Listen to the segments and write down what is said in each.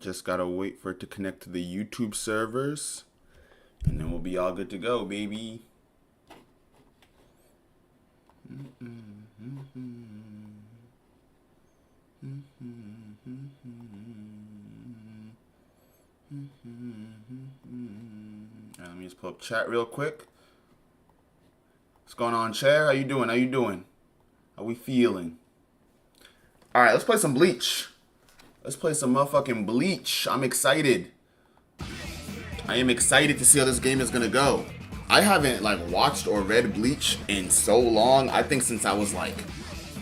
Just gotta wait for it to connect to the YouTube servers. And then we'll be all good to go, baby. Let me just pull up chat real quick. What's going on, Chad? How you doing? How you doing? How we feeling? All right, let's play some Bleach. Let's play some motherfucking Bleach. I'm excited. I am excited to see how this game is gonna go. I haven't like watched or read Bleach in so long. I think since I was like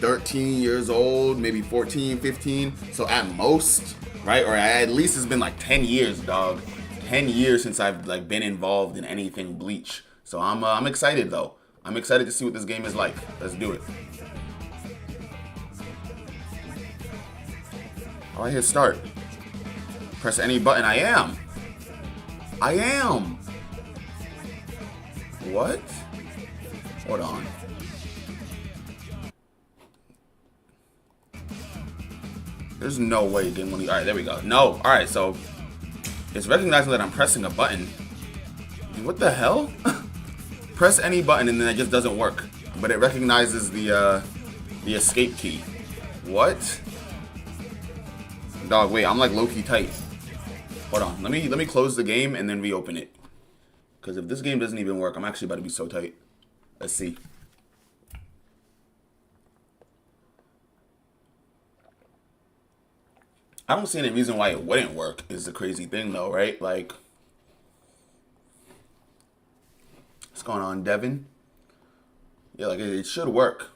13 years old, maybe 14, 15. So at most, right? Or at least it's been like 10 years, dog. 10 years since I've like been involved in anything Bleach. So I'm excited though. I'm excited to see what this game is like. Let's do it. Oh, I hit start. Press any button. I am. What? Hold on. There's no way it didn't want to. Alright, there we go. No. Alright, so it's recognizing that I'm pressing a button. What the hell? Press any button and then it just doesn't work. But it recognizes the escape key. What? Dog, wait, I'm like low-key tight. Hold on. Let me close the game and then reopen it. Because if this game doesn't even work, I'm actually about to be so tight. Let's see. I don't see any reason why it wouldn't work is the crazy thing though, right? Like, what's going on, Devin? Yeah, like it should work.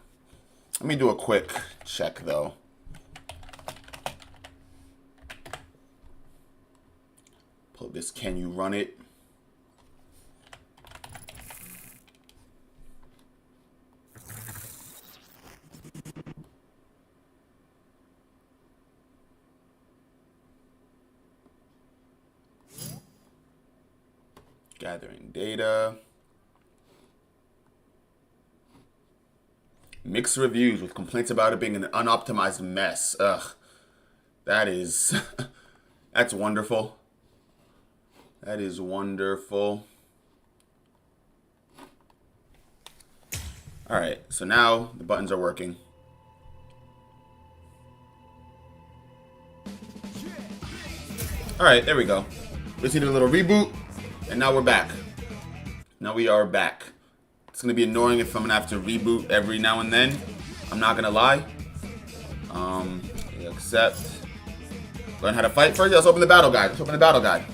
Let me do a quick check though. Pull this, can you run it? Gathering data. Mixed reviews with complaints about it being an unoptimized mess. Ugh. That is... that's wonderful. That is wonderful. Alright, so now the buttons are working. Alright, there we go. Just need a little reboot. And now we're back. Now we are back. It's going to be annoying if I'm going to have to reboot every now and then. I'm not going to lie. Accept. Learn how to fight first. Let's open the battle guide. Let's open the battle guide.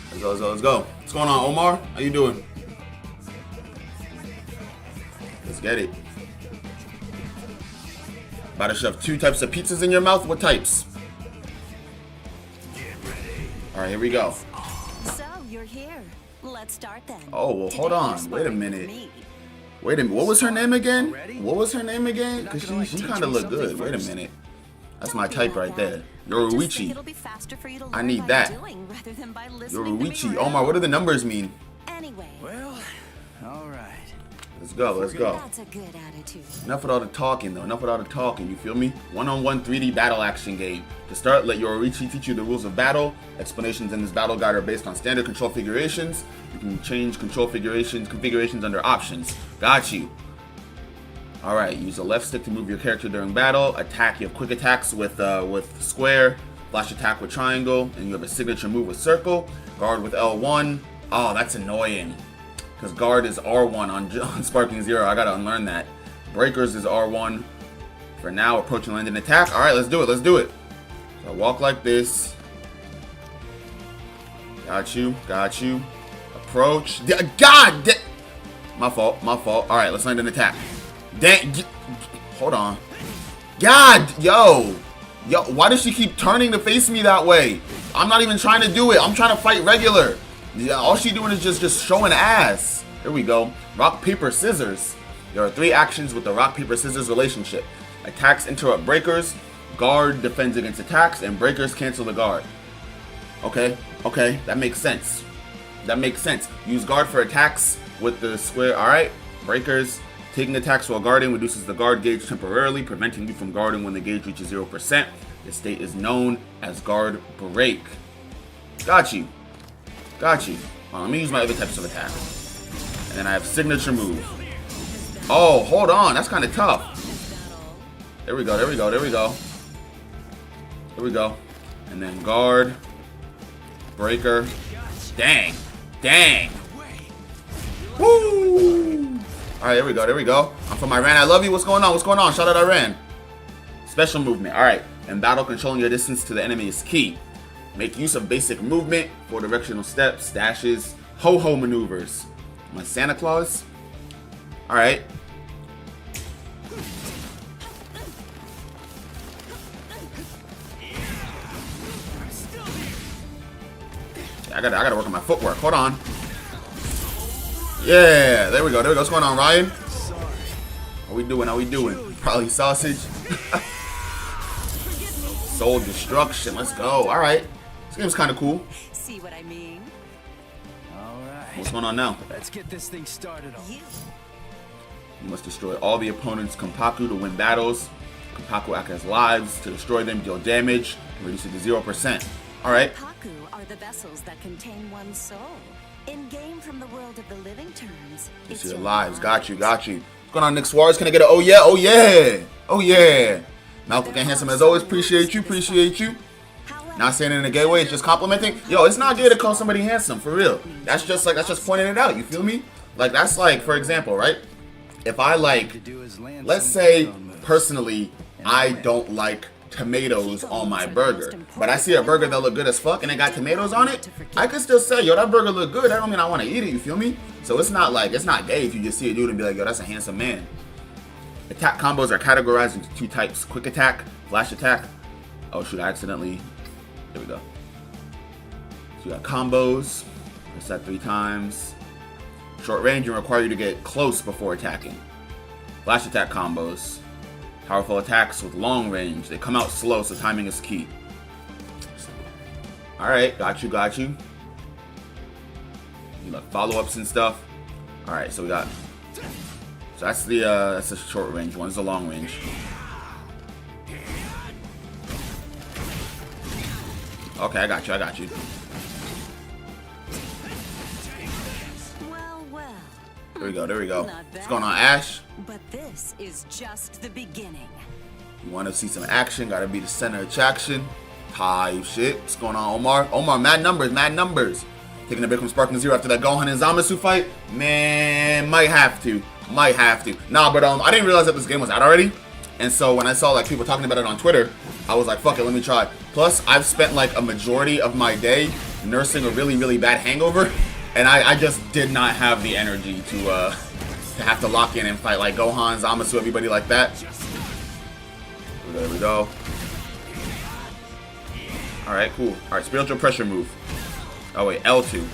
Let's go, let's go, let's go. What's going on, Omar? How you doing? Let's get it. About to shove 2 types of pizzas in your mouth? What types? Alright, here we go. So, you're here. Let's start then. Oh, well, hold on. Wait a minute. Wait a minute. What was her name again? What was her name again? Because she kind of looked good. Wait a minute. That's my type right there. Yoruichi. I need that. Yoruichi. Omar, what do the numbers mean? Anyway. Well, all right. Let's go, let's go. That's a good attitude. Enough with all the talking, though. Enough with all the talking, you feel me? One-on-one 3D battle action game. To start, let Yoruichi teach you the rules of battle. Explanations in this battle guide are based on standard control configurations. You can change control configurations under options. Got you. Alright, use the left stick to move your character during battle. Attack, you have quick attacks with square. Flash attack with triangle. And you have a signature move with circle. Guard with L1. Oh, that's annoying. Because guard is R1 on Sparking Zero. I gotta unlearn that. Breakers is R1. For now, approach and land an attack. Alright, let's do it, let's do it. So walk like this. Got you, got you. Approach. God! My fault, my fault. Alright, let's land an attack. Dang, hold on. God, yo, why does she keep turning to face me that way? I'm not even trying to do it. I'm trying to fight regular. Yeah, all she doing is just showing ass. Here we go. Rock, paper, scissors. There are 3 actions with the rock, paper, scissors relationship. Attacks interrupt breakers. Guard defends against attacks, and breakers cancel the guard. Okay, okay, that makes sense. That makes sense. Use guard for attacks with the square. All right, breakers. Taking attacks while guarding reduces the guard gauge temporarily, preventing you from guarding when the gauge reaches 0%. This state is known as guard break. Got you. Got you. Let me use my other types of attack. And then I have signature move. Oh, hold on. That's kind of tough. There we go. There we go. There we go. There we go. And then guard. Breaker. Dang. Dang. Woo! Alright, there we go. There we go. I'm from Iran. I love you. What's going on? What's going on? Shout out Iran. Special movement. Alright. In battle, controlling your distance to the enemy is key. Make use of basic movement, 4 directional steps, dashes, ho-ho maneuvers. My Santa Claus. Alright. I gotta work on my footwork. Hold on. Yeah, there we go. There we go. What's going on, Ryan? How we doing? How we doing? Probably sausage. Soul destruction. Let's go. All right. This game's kind of cool. See what I mean? All right. What's going on now? Let's get this thing started off. You must destroy all the opponent's Kompaku to win battles. Kompaku act as lives. To destroy them, deal damage, and reduce it to 0%. All right. Kompaku are the vessels that contain one's soul. In game from the world of the living terms, It's your lives. Got you. Got you. What's going on, Nick Suarez? Can I get a oh yeah? Oh yeah. Oh yeah. Malcolm and handsome as always. Appreciate you. Appreciate you. Not saying it in a gay way. It's just complimenting. Yo, it's not gay to call somebody handsome for real. That's just pointing it out. You feel me? Like that's like, for example, right? If I like, let's say personally, I don't like tomatoes on my burger, but I see a burger that look good as fuck and it got tomatoes on it, I can still say, yo, that burger look good. That don't mean I want to eat it. You feel me? So it's not like, it's not gay if you just see a dude and be like, yo, that's a handsome man. Attack combos are categorized into 2 types: quick attack, flash attack. Oh shoot, I accidentally. There we go. So you got combos. Press that 3 times. Short range and require you to get close before attacking. Flash attack combos. Powerful attacks with long range. They come out slow, so timing is key. Alright, got you, got you. You got follow-ups and stuff. Alright, so we got. So that's the short range one. It's the long range. Okay, I got you, I got you. Well. There we go, there we go. Not What's bad. going on, Ash? But this is just the beginning. You want to see some action, gotta be the center of attraction. Type shit. What's going on, Omar? Omar, mad numbers, mad numbers. Taking a break from Sparking Zero after that Gohan and Zamasu fight? Man, might have to. Might have to. Nah, but I didn't realize that this game was out already. And so when I saw like people talking about it on Twitter, I was like, fuck it, let me try. Plus, I've spent like a majority of my day nursing a really, really bad hangover. And I just did not have the energy to have to lock in and fight like Gohan, Zamasu, everybody like that. There we go. Alright, cool. Alright, spiritual pressure move. Oh wait, L2.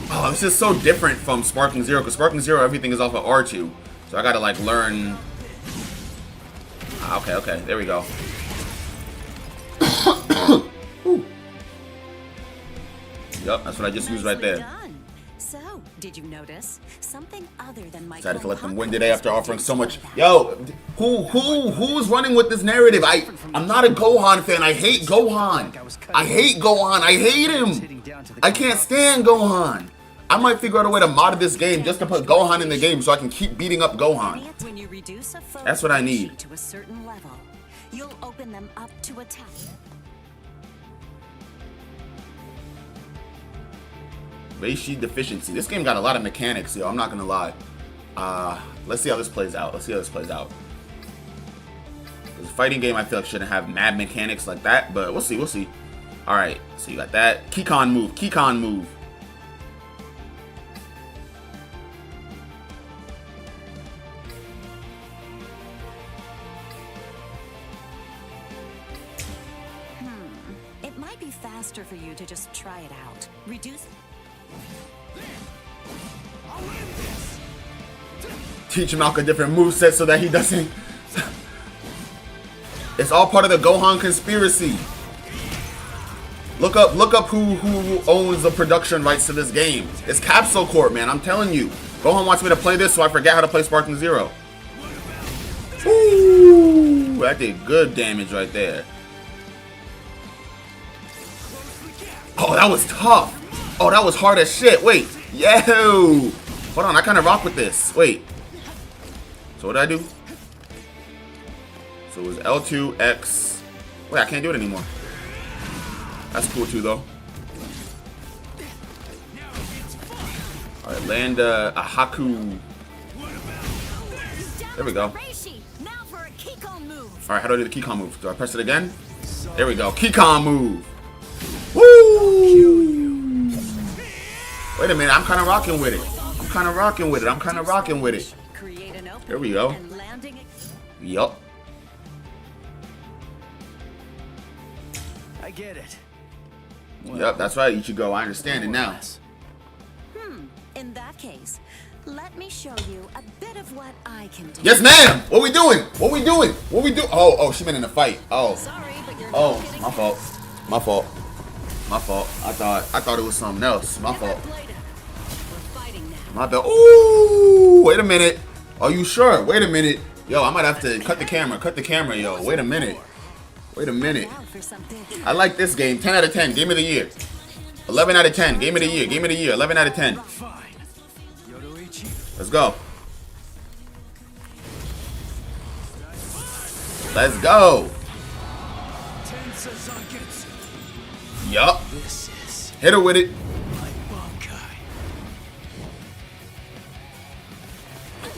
Oh, this is so different from Sparking Zero, because Sparking Zero, everything is off of R2. So I gotta like learn. Okay, okay, there we go. Yup, that's what I just used right there. Done. So, did you notice something other than my Decided to let them win today after offering so much. Yo, who's running with this narrative? I'm not a Gohan fan. I hate Gohan. I hate Gohan. I hate him. I can't stand Gohan. I might figure out a way to mod this game just to put Gohan in the game so I can keep beating up Gohan. When you reduce a foe's That's what I need. to a certain level, you'll open them up to attack. Reishi deficiency. This game got a lot of mechanics, yo. I'm not gonna lie. Let's see how this plays out. Let's see how this plays out. This fighting game, I feel like shouldn't have mad mechanics like that, but we'll see. We'll see. All right. So you got that Kikon move. Kikon move. It might be faster for you to just try it out. Reduce. Teach Malk a different moveset so that he doesn't. It's all part of the Gohan conspiracy. Look up who owns the production rights to this game. It's Capsule Corp, man. I'm telling you. Gohan wants me to play this so I forget how to play Sparking Zero. Ooh, that did good damage right there. Oh, that was tough. Oh, that was hard as shit. Wait. Yo. Hold on, I kind of rock with this. Wait. So what did I do? So it was L2, X. Wait, I can't do it anymore. That's cool too, though. Alright, land a Haku. There we go. Alright, how do I do the Keycon move? Do I press it again? There we go. Keycon move. Woo! Wait a minute, I'm kind of rocking with it. I'm kind of rocking with it. There we go. Yup. I get it. Yep, that's right, Ichigo. I understand it now. In that case, let me show you a bit of what I can do. Yes, ma'am! What we doing? What we doing? What we do? Oh, she been in a fight. Oh. Sorry, but you're Oh, not getting my fault. My fault. My fault. I thought it was something else. My fault. We're fighting now. My bad. Ooh, wait a minute. Are you sure? Wait a minute. Yo, I might have to cut the camera. Cut the camera, yo. Wait a minute. Wait a minute. Now for something. I like this game. 10 out of 10. Game of the year. 11 out of 10. Game of the year. Game of the year. 11 out of 10. Fine. Yoruichi. Let's go. Let's go. Tensazanketsu. Yup. This is Hit her with it. my Bankai.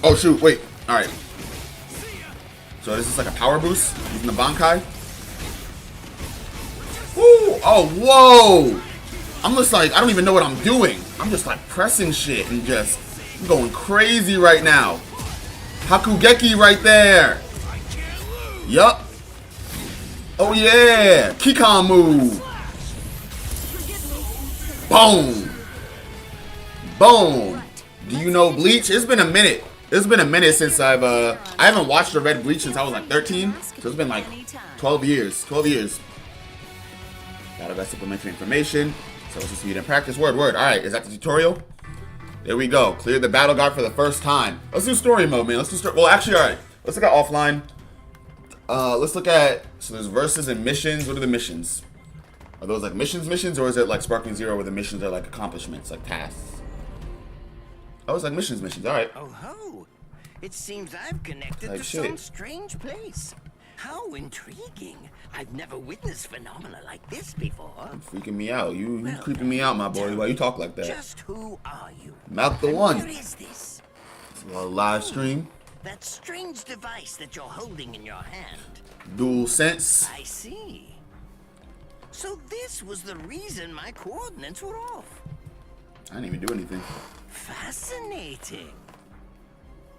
Oh, shoot. Wait. All right. So this is like a power boost using the Bankai. Woo! Oh, whoa! I'm just like, I don't even know what I'm doing. I'm just like pressing shit and just I'm going crazy right now. Hakugeki right there. Yup. Oh yeah. Keycon move. Boom. Boom. Do you know Bleach? It's been a minute. It's been a minute since I haven't watched the Red Bleach since I was like 13. So it's been like 12 years. 12 years. Got about supplementary information. So it's just read and practice. Word. Alright, is that the tutorial? There we go. Clear the battle guard for the first time. Let's do story mode, man. Let's do story. Well, actually, alright. Let's look at offline. Let's look at, so there's verses and missions. What are the missions? Are those like missions, or is it like Sparking Zero where the missions are like accomplishments, like tasks? Oh, it's like missions. Alright. Oh ho! It seems I've connected Like to shit. some strange place. How intriguing! I've never witnessed phenomena like this before. Freaking me out. You creeping me out, my boy. Why you talk like that? Just who are you? Mouth the And one. Where is this? It's a little live stream. That strange device that you're holding in your hand. Dual sense. I see. So this was the reason my coordinates were off. I didn't even do anything. Fascinating.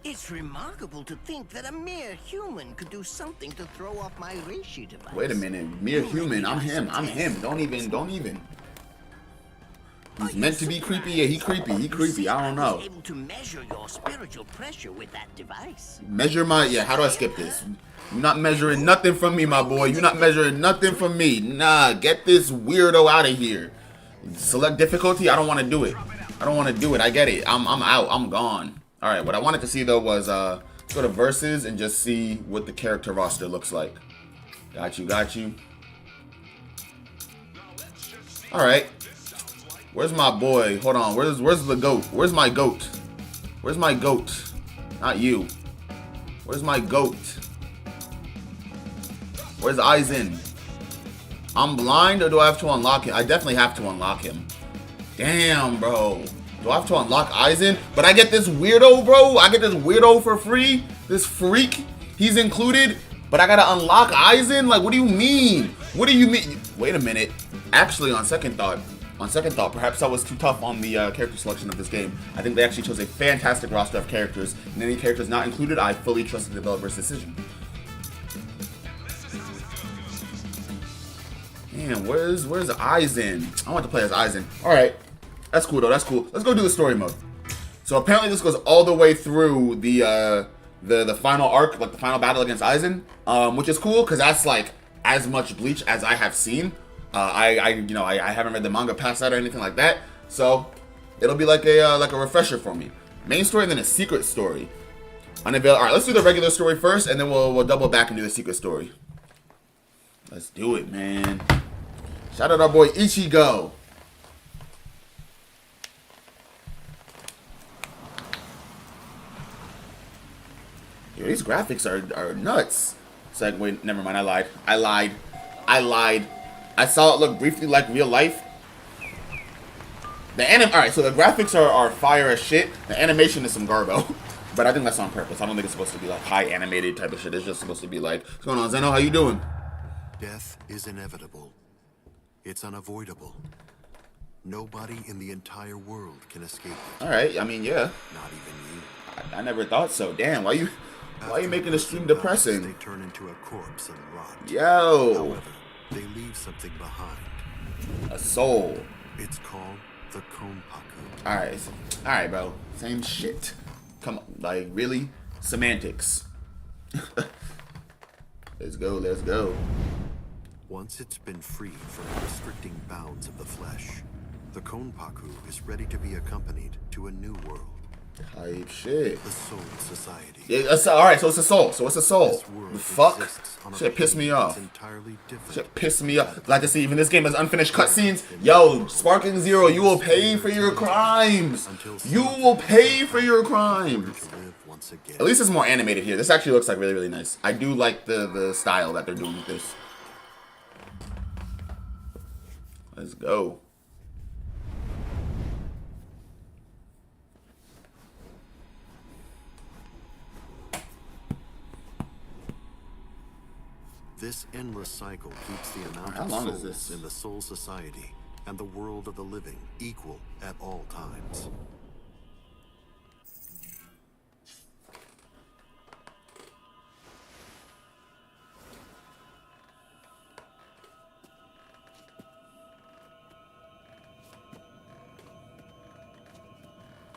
It's remarkable to think that a mere human could do something to throw off my reishi device. Wait a minute. Mere human. I'm him. Don't even. He's meant to be creepy. Yeah, he creepy. I don't know. Able to measure your spiritual pressure with that device. Measure my, yeah, how do I skip this? You're not measuring nothing from me, my boy. You're not measuring nothing from me. Nah, get this weirdo out of here. Select difficulty. I don't want to do it. I get it. I'm out. I'm gone. All right, what I wanted to see though was go to verses and just see what the character roster looks like. Got you. All right. Where's my boy? Hold on. Where's the goat? Where's my goat? Not you. Where's my goat? Where's Aizen? I'm blind, or do I have to unlock him? I definitely have to unlock him. Damn, bro. Do I have to unlock Aizen? But I get this weirdo, bro. I get this weirdo for free. This freak. He's included. But I gotta unlock Aizen? Like, what do you mean? Wait a minute. Actually, on second thought, perhaps I was too tough on the character selection of this game. I think they actually chose a fantastic roster of characters. And any characters not included, I fully trust the developer's decision. Damn, where's Aizen? I want to play as Aizen. Alright. That's cool though, that's cool. Let's go do the story mode. So apparently this goes all the way through the final arc, like the final battle against Aizen. Which is cool, because that's like as much Bleach as I have seen. I haven't read the manga past that or anything like that. So it'll be like a refresher for me. Main story and then a secret story. Unavailable. Alright, let's do the regular story first, and then we'll double back and do the secret story. Let's do it, man. Shout out our boy Ichigo. Yo, these graphics are nuts. It's like, wait, never mind. I lied. I saw it look briefly like real life. Alright, so the graphics are fire as shit. The animation is some garbo. But I think that's on purpose. I don't think it's supposed to be like high animated type of shit. It's just supposed to be like, what's going on, Zeno? How you doing? Death is inevitable. It's unavoidable. Nobody in the entire world can escape it. Alright, I mean, yeah. Not even you. I never thought so. Damn, why you making the stream depressing? They turn into a corpse and rot. Yo. However, they leave something behind. A soul. It's called the Konpaku. Alright, bro. Same shit. Come on, like, really? Semantics. Let's go. Once it's been freed from the restricting bounds of the flesh, the Konpaku is ready to be accompanied to a new world. Type shit. The Soul Society. Yeah, alright, so it's a soul. The fuck? Shit pissed me off. Entirely different. Shit pissed me off. Like I see, even this game has unfinished cutscenes. Yo, Sparking Zero, you will pay for your crimes. You will pay for your crimes. At least it's more animated here. This actually looks like really, really nice. I do like the style that they're doing with this. Let's go. This endless cycle keeps the amount How of long is souls this? in the Soul Society and the world of the living equal at all times.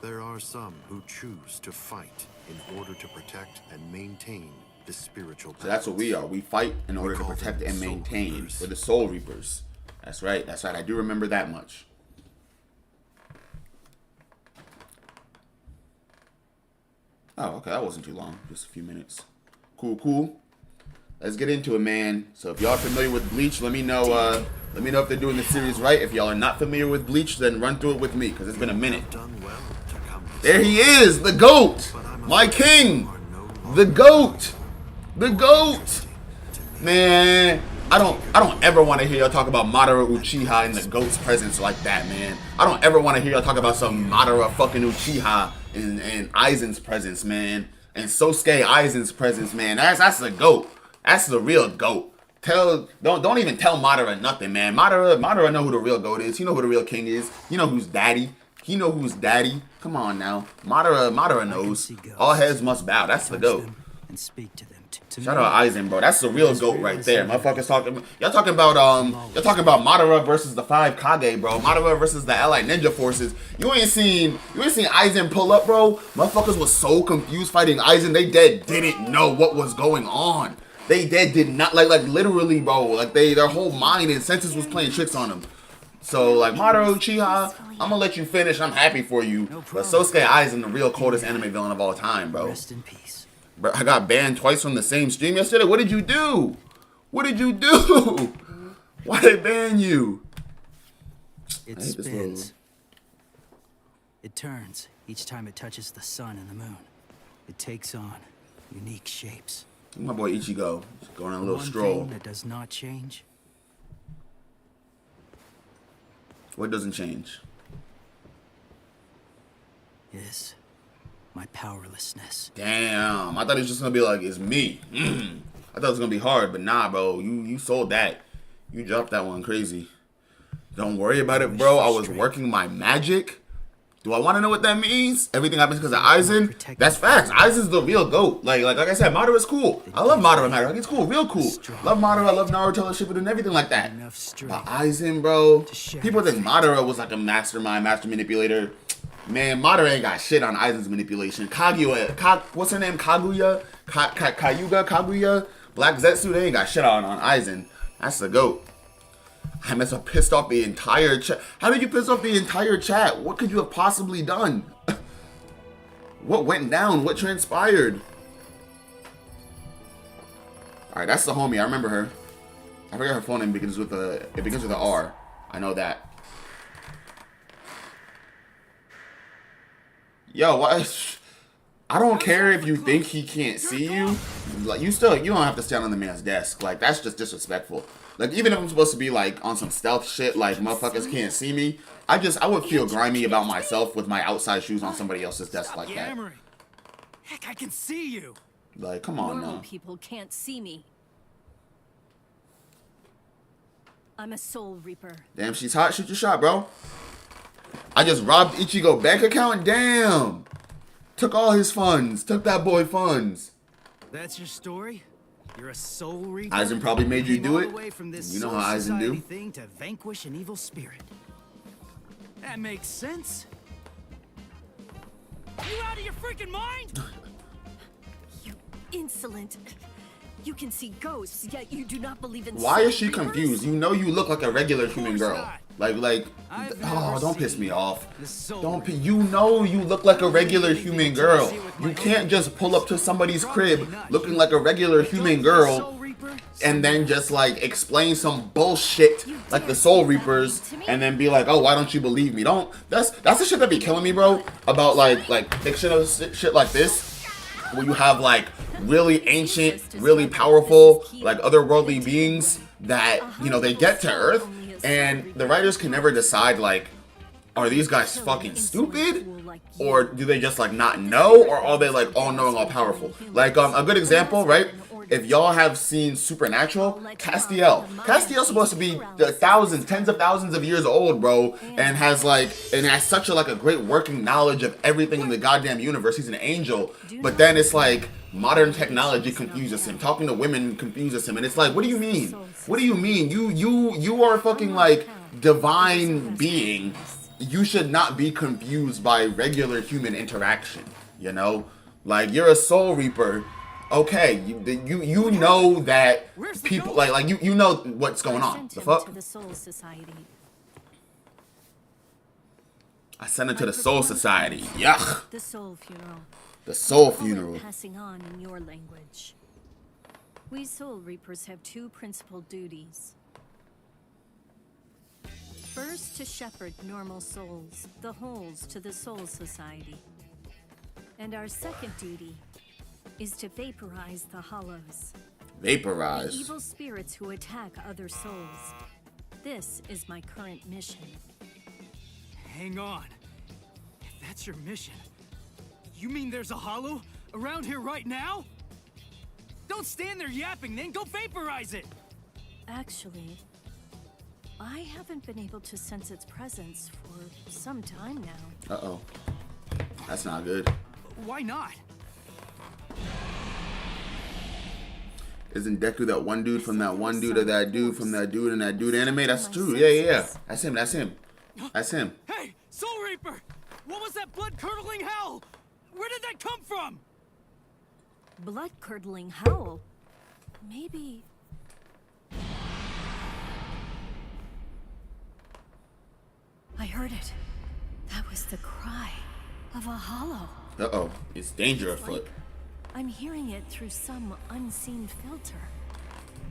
There are some who choose to fight in order to protect and maintain the spiritual balance. So that's what we are. We fight in order to call protect them and Soul maintain. Reapers. We're the Soul Reapers. That's right. I do remember that much. Oh, okay. That wasn't too long. Just a few minutes. Cool. Let's get into it, man. So if y'all are familiar with Bleach, let me know if they're doing the series right. If y'all are not familiar with Bleach, then run through it with me, because it's been a minute. Done well to come this There he is, the GOAT! My king! The GOAT! The GOAT! Man, I don't ever want to hear y'all talk about Madara Uchiha in the GOAT's presence like that, man. I don't ever want to hear y'all talk about some Madara fucking Uchiha in Aizen's presence, man. And Sosuke Aizen's presence, man. That's the GOAT. That's the real GOAT. Don't even tell Madara nothing, man. Madara know who the real GOAT is. He know who the real king is. You know who's daddy. He know who's daddy. Come on now. Madara knows. All heads must bow. That's the GOAT. And speak to them. Shout out Aizen, bro. That's the real GOAT right there. Motherfuckers talking. Y'all talking about Madara versus the 5 Kage, bro. Madara versus the Allied Ninja Forces. You ain't seen Aizen pull up, bro. Motherfuckers was so confused fighting Aizen. They didn't know what was going on. They did not like literally, bro. Like their whole mind and senses was playing tricks on them. So like Madara Uchiha, I'm gonna let you finish. I'm happy for you. But Sosuke Aizen, the real coldest anime villain of all time, bro. Rest in peace. Bro, I got banned twice from the same stream yesterday. What did you do? What did you do? Why they ban you? It spins. It turns each time it touches the sun and the moon. It takes on unique shapes. My boy Ichigo, just going on a little One stroll. thing that does not change What doesn't change? is my powerlessness. Damn, I thought it was just gonna be like, it's me. I thought it was gonna be hard, but nah, bro. You sold that. You dropped that one crazy. Don't worry about it, bro. I was working my magic. Do I want to know what that means? Everything happens because of Aizen? That's facts. Aizen's the real GOAT. Like I said, Madara's cool. I love Madara. Like, it's cool, real cool. Love Madara. I love Naruto, Shippuden, and everything like that. But Aizen, bro. People think Madara was like a mastermind, master manipulator. Man, Madara ain't got shit on Aizen's manipulation. What's her name? Kaguya? Black Zetsu, they ain't got shit on Aizen. That's the GOAT. I must have pissed off the entire chat. How did you piss off the entire chat? What could you have possibly done? What went down? What transpired? Alright, that's the homie. I remember her. I forget her phone name. It begins with an R. I know that. Yo, what? I don't care if you think he can't see you. Like, you don't have to stand on the man's desk. Like, that's just disrespectful. Like, even if I'm supposed to be, like, on some stealth shit, like, motherfuckers can't see me, I would feel grimy about myself with my outside shoes on somebody else's desk like that. Heck, I can see you. Like, come on Normal now. people can't see me. I'm a soul reaper. Damn, she's hot. Shoot your shot, bro. I just robbed Ichigo bank account. Damn. Took all his funds. Took that boy funds. That's your story? You're a soul reaper? Aizen probably made you Came do all it. the way from this You know soul how Aizen society do. thing to vanquish an evil spirit. That makes sense. You out of your freaking mind? You insolent. You can see ghosts, yet you do not believe in Why soul is she reapers? confused? You know you look like a regular human girl. Like, I've oh, never don't piss seen me off. the soul Don't, reaper. you know you look like a regular human girl. You can't just pull up to somebody's crib looking like a regular human girl and then just like explain some bullshit like the Soul Reapers and then be like, oh, why don't you believe me? That's the shit that be killing me, bro, about like fictional shit like this, where you have like really ancient, really powerful, like otherworldly beings that, you know, they get to Earth and the writers can never decide, like, are these guys fucking stupid? Or do they just like not know? Or are they like all knowing, all powerful? Like a good example, right? If y'all have seen Supernatural, Castiel. Castiel's supposed to be thousands, tens of thousands of years old, bro, and has such a great working knowledge of everything in the goddamn universe. He's an angel, but then it's like modern technology confuses him. Talking to women confuses him, and it's like, what do you mean? What do you mean? You are a fucking like divine being. You should not be confused by regular human interaction. You know, like you're a soul reaper. Okay, you know that people like you know what's going on. The fuck? To the Soul Society. I sent it to the Soul Society. Yuck. The Soul Funeral. The Soul Call it Funeral. Passing on in your language. We Soul Reapers have two principal duties. First, to shepherd normal souls, the holes, to the Soul Society. And our second duty is to vaporize the hollows. Vaporize. The evil spirits who attack other souls. This is my current mission. Hang on. If that's your mission, you mean there's a hollow around here right now? Don't stand there yapping, then go vaporize it! Actually, I haven't been able to sense its presence for some time now. Uh-oh. That's not good. Why not? Isn't Deku that one dude from that one dude or that dude from that dude and that dude anime? That's true. Yeah. That's him. That's him. Hey, Soul Reaper! What was that blood-curdling howl? Where did that come from? Blood-curdling howl? Maybe... I heard it. That was the cry of a hollow. Uh-oh. It's danger afoot. Like, I'm hearing it through some unseen filter.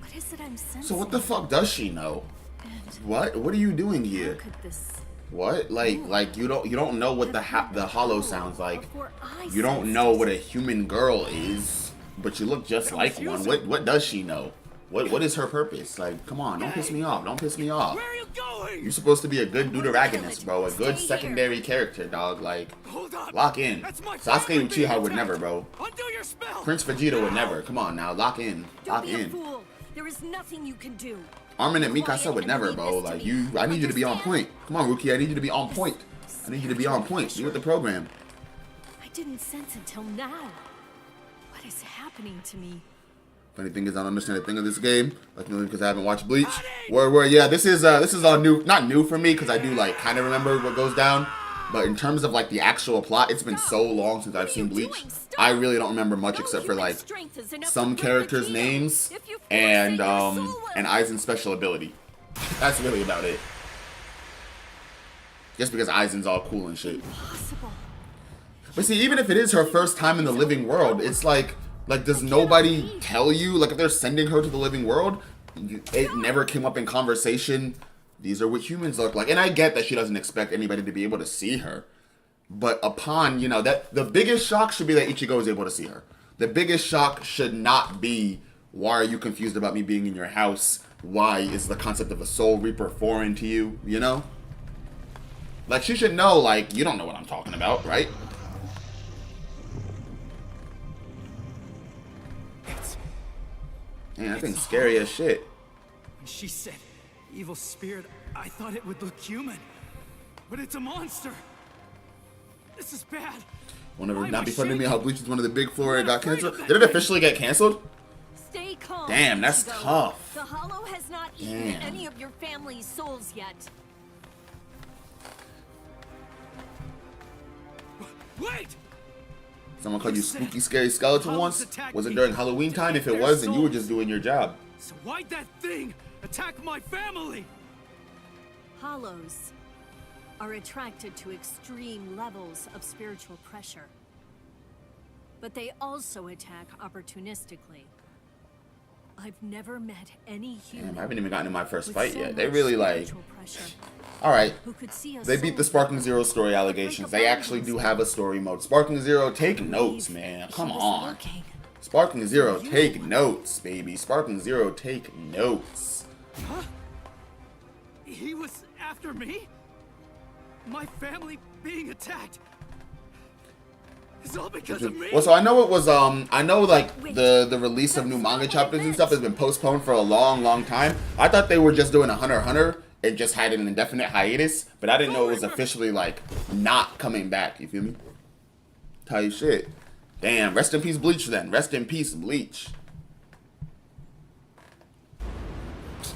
What is it I'm sensing? So what the fuck does she know? And What are you doing how here? could this... What? Like you don't know what the hollow sounds like. Before I You don't sensed know it. what a human girl is, but you look just like one. What does she know? What is her purpose? Like, come on, don't piss me off. Don't piss me off. Where are you going? You're supposed to be a good deuteragonist, bro. A good secondary character, dog. Like, Hold up. lock in. That's my Sasuke family being Uchiha would attacked. never, bro. Undo your spell. Prince Vegeta would never. Come on now, lock in. Don't Lock be a in. fool. There is nothing you can do. Armin and Mikasa would never, bro. Like, I need you to be on point. Come on, Ruki, I need you to be on point. I need you to be on point. Be with the program. I didn't sense until now. What is happening to me? Funny thing is, I don't understand a thing of this game. Like, because I haven't watched Bleach. Where, yeah, this is all new. Not new for me, because I do, like, kind of remember what goes down. But in terms of, like, the actual plot, it's been so long since I've seen Bleach. I really don't remember much except for, like, some characters' names and Aizen's special ability. That's really about it. Just because Aizen's all cool and shit. Impossible. But see, even if it is her first time in the living world, it's like, does nobody tell you? Like, if they're sending her to the living world, it never came up in conversation. These are what humans look like. And I get that she doesn't expect anybody to be able to see her. But upon, you know, that the biggest shock should be that Ichigo is able to see her. The biggest shock should not be, why are you confused about me being in your house? Why is the concept of a Soul Reaper foreign to you, you know? Like, she should know, like, you don't know what I'm talking about, right? Man, that thing's scary as shit. When she said evil spirit, I thought it would look human. But it's a monster. This is bad. Wanna Why am not I be funny to me shaking? how Bleach is one of the big four. It I'm got afraid canceled. of that Did it thing. officially get canceled? Stay calm. Damn, that's Ichigo. tough. The Hollow has not eaten Damn. any of your family's souls yet. Wait! Someone called you You said spooky, scary skeleton Hollows once? attacked Was it me during Halloween to time? eat If it their was, then you were souls. just doing your job. So why'd that thing attack my family? Hollows are attracted to extreme levels of spiritual pressure. But they also attack opportunistically. I've never met any human. Damn, I haven't even gotten in my first with fight so yet. They much really like. spiritual pressure Alright. who could see a They beat the soul Sparking reaper Zero story like allegations. a They actually do have a story mode. Sparking Zero, take notes, man. She Come was on. looking. Sparking Zero, take notes, baby. Sparking Zero, take notes. Huh? He was after me? My family being attacked. It's all because of me. Well, so I know it was I know like the release of new manga chapters and stuff has been postponed for a long time. I thought they were just doing a Hunter x Hunter and just had an indefinite hiatus, but I didn't know it was officially like not coming back. You feel me? Tight shit. Damn. Rest in peace, Bleach. Then rest in peace, Bleach.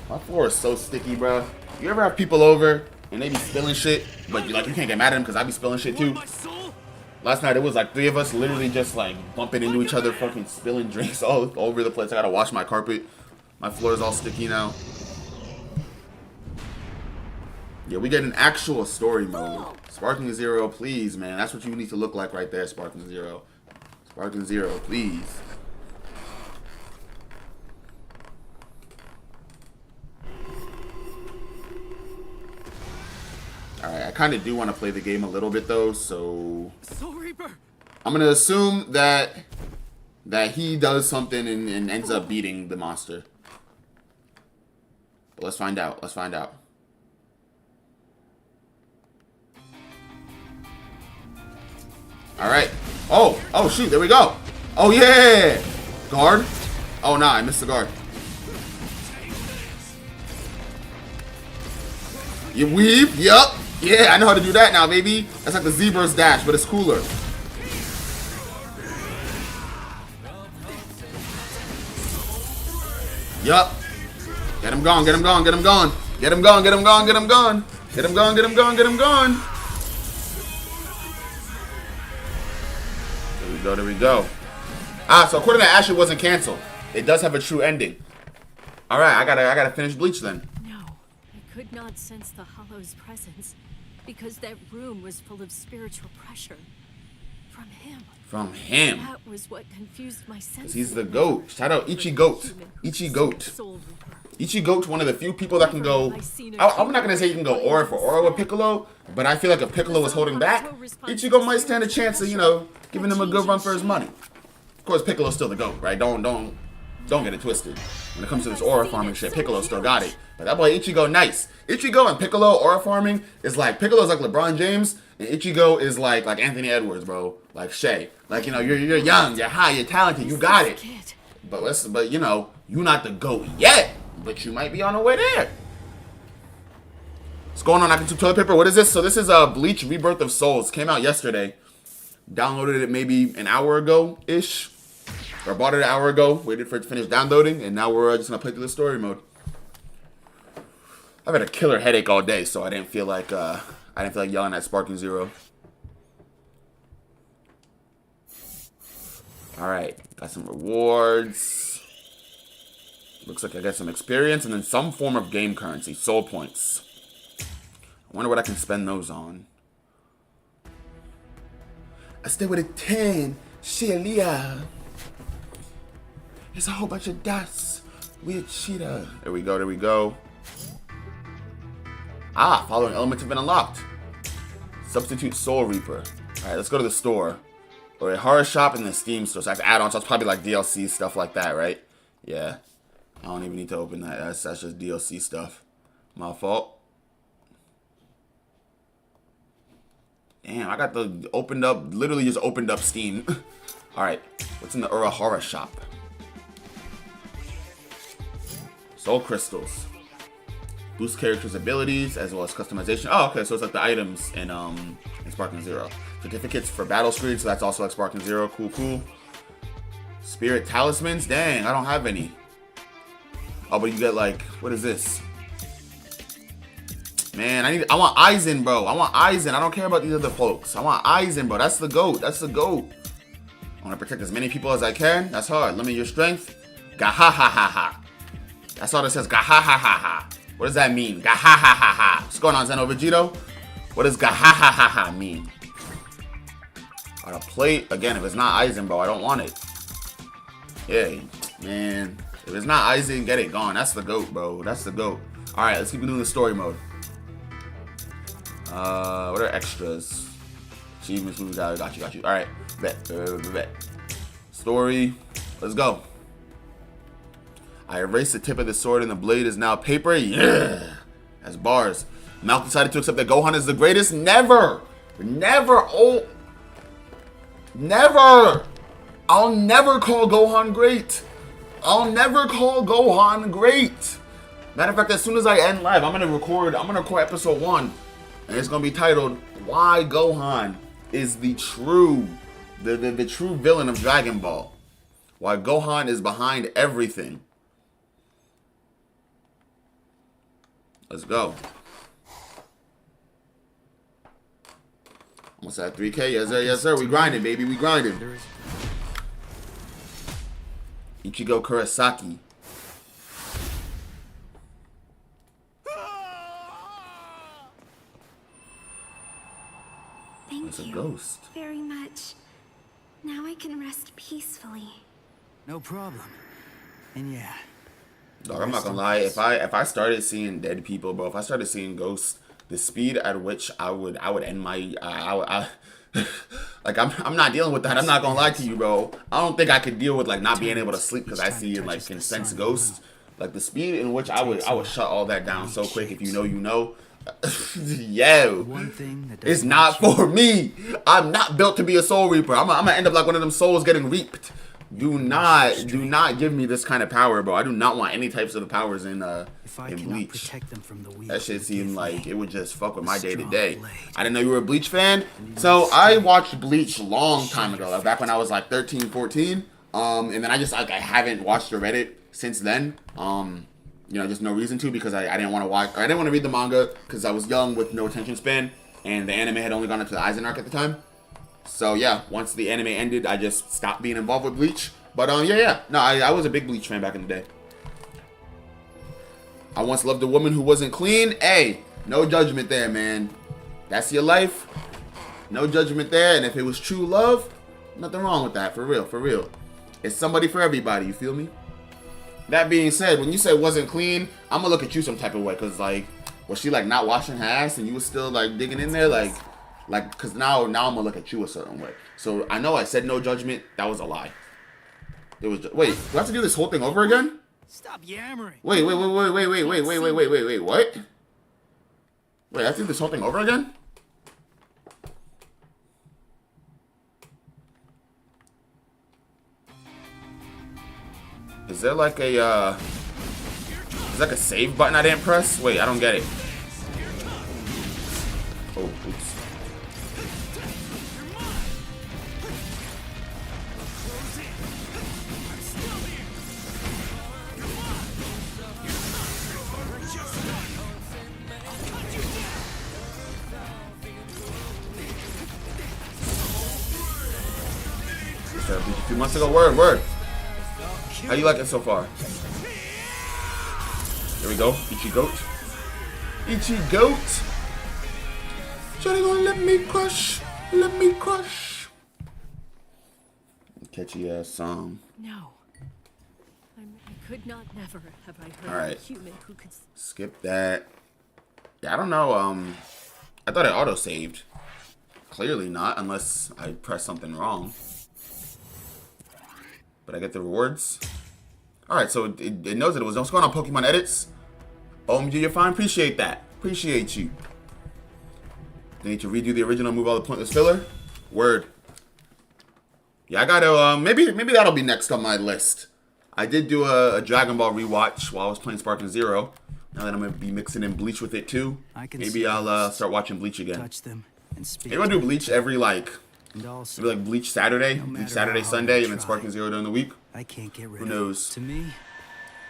My floor is so sticky, bro. You ever have people over and they be spilling shit, but you can't get mad at them because I be spilling shit too. My soul? Last night it was like 3 of us literally just like bumping into each other, fucking spilling drinks all over the place. I gotta wash my carpet. My floor is all sticky now. Yeah, we get an actual story mode. Sparking Zero, please, man. That's what you need to look like right there, Sparking Zero. Sparking Zero, please. Alright, I kind of do want to play the game a little bit though, so Soul Reaper. I'm gonna assume that he does something and ends up beating the monster. But let's find out. Let's find out. Alright. Oh, shoot, there we go. Oh yeah! Guard. Oh nah, I missed the guard. You weave? Yup. Yeah, I know how to do that now, baby. That's like the zebra's dash, but it's cooler. Yup. Get him gone, get him gone, get him gone. Get him gone, get him gone, get him gone. Get him gone, get him gone, get him gone. There we go, there we go. Ah, so according to Ash, it wasn't canceled. It does have a true ending. Alright, I gotta finish Bleach then. No, I could not sense the Hollow's presence because that room was full of spiritual pressure from him. From him. That was what confused my senses. He's the GOAT. Shout out Ichi-Goat. Ichi-Goat. Ichi-Goat's one of the few people that can go... I'm not going to say you can go aura for aura with Piccolo, but I feel like if Piccolo was holding back, Ichigo might stand a chance of, you know, giving him a good run for his money. Of course, Piccolo's still the GOAT, right? Don't get it twisted. When it comes to this aura farming shit, Piccolo still got it. But that boy Ichigo, nice. Ichigo and Piccolo aura farming is like, Piccolo's like LeBron James, and Ichigo is like Anthony Edwards, bro. Like Shay. Like, you know, you're young, you're high, you're talented, you got it. But you know, you're not the GOAT yet. But you might be on the way there. What's going on? I can do toilet paper. What is this? So this is Bleach Rebirth of Souls. Came out yesterday. Downloaded it maybe an hour ago-ish. Or bought it an hour ago. Waited for it to finish downloading. And now we're just going to play through the story mode. I've had a killer headache all day, so I didn't feel like yelling at Sparking Zero. Alright. Got some rewards. Looks like I got some experience and then some form of game currency. Soul points. I wonder what I can spend those on. I stay with a 10. Shelia. There's a whole bunch of dots. Weird cheetah. There we go, there we go. Ah, following elements have been unlocked. Substitute Soul Reaper. Alright, let's go to the store. Or a horror shop and the Steam store. So I have to add on. So it's probably like DLC stuff like that, right? Yeah. I don't even need to open that. That's just DLC stuff. My fault. Damn, I got the opened up, literally just opened up Steam. Alright, what's in the horror shop? Soul crystals. Boost characters' abilities as well as customization. Oh, okay, so it's like the items in Sparking Zero. Certificates for battle screens, so that's also like Sparking Zero. Cool, cool. Spirit talismans? Dang, I don't have any. Oh, but you get like, what is this? Man, I want Aizen, bro. I want Aizen. I don't care about these other folks. I want Aizen, bro. That's the GOAT. That's the GOAT. I want to protect as many people as I can. That's hard. Limit your strength. Gahahaha. That's all that says. Gahahaha. What does that mean? Gahahaha. What's going on, Zeno Vegito? What does gahahaha mean? On a plate. Again, if it's not Aizen, bro, I don't want it. Yeah, man. If it's not Aizen, get it gone. That's the GOAT, bro. That's the GOAT. Alright, let's keep doing the story mode. What are extras? Achievements, movie guide. Got you. Alright, bet. Story. Let's go. I erased the tip of the sword and the blade is now paper. Yeah. That's bars. Mouth decided to accept that Gohan is the greatest. Never. Oh. Never. I'll never call Gohan great. Matter of fact, as soon as I end live, I'm gonna record episode 1. And it's gonna be titled Why Gohan is the true villain of Dragon Ball. Why Gohan is behind everything. Let's go. Almost at 3K. Yes sir. We grinding, baby. We grinding. Ichigo Kurosaki. Thank you ghost. Very much. Now I can rest peacefully. No problem. And yeah. Dog, I'm not gonna lie. If I started seeing dead people, bro, if I started seeing ghosts, the speed at which I would end my like I'm not dealing with that. I'm not gonna lie to you, bro. I don't think I could deal with like not being able to sleep because I see and like can sense ghosts. Like the speed in which I would shut all that down so quick. If you know, you know. Yo, it's not for me. I'm not built to be a soul reaper. I'm gonna end up like one of them souls getting reaped. Do not give me this kind of power, bro. I do not want any types of the powers in Bleach. That shit seemed like it would just fuck with my day to day. I didn't know you were a Bleach fan. So I watched Bleach a long time ago, like back when I was like 13, 14. And then I just like I haven't watched or read it since then. You know, just no reason to because I didn't want to watch. I didn't want to read the manga because I was young with no attention span, and the anime had only gone up to the Aizen arc at the time. So yeah, once the anime ended, I just stopped being involved with Bleach. But yeah. No, I was a big Bleach fan back in the day. I once loved a woman who wasn't clean. Hey, no judgment there, man. That's your life. No judgment there. And if it was true love, nothing wrong with that. For real. It's somebody for everybody. You feel me? That being said, when you say wasn't clean, I'm gonna look at you some type of way. Cause like, was she like not washing her ass and you was still like digging in there? Like, cause now I'm gonna look at you a certain way. So I know I said no judgment. That was a lie. It was just, wait, do I have to do this whole thing over again? Stop yammering. Wait, what? Wait, I have to do this whole thing over again? Is there like a save button I didn't press? Wait, I don't get it. Oh, oops. A few months ago. Word. How you like it so far? There we go. Ichigoat. Johnny gonna let me crush. Catchy ass song. No. I could not never have I heard All right. a human who could... Skip that. Yeah, I don't know. I thought it auto-saved. Clearly not, unless I press something wrong. But I get the rewards. Alright, so it knows that it was. What's going on, Pokemon Edits? OMG, you're fine. Appreciate that. Appreciate you. They need to redo the original, move all the pointless filler. Word. Yeah, I gotta, maybe that'll be next on my list. I did do a Dragon Ball rewatch while I was playing Sparking Zero. Now that I'm gonna be mixing in Bleach with it too. Maybe I'll start watching Bleach again. Touch them and speak. Maybe I'll do Bleach every And also, maybe like Bleach Saturday, no Bleach matter Saturday, how Sunday, I and then try, Sparking Zero during the week. I can't get rid Who of knows? it. To me,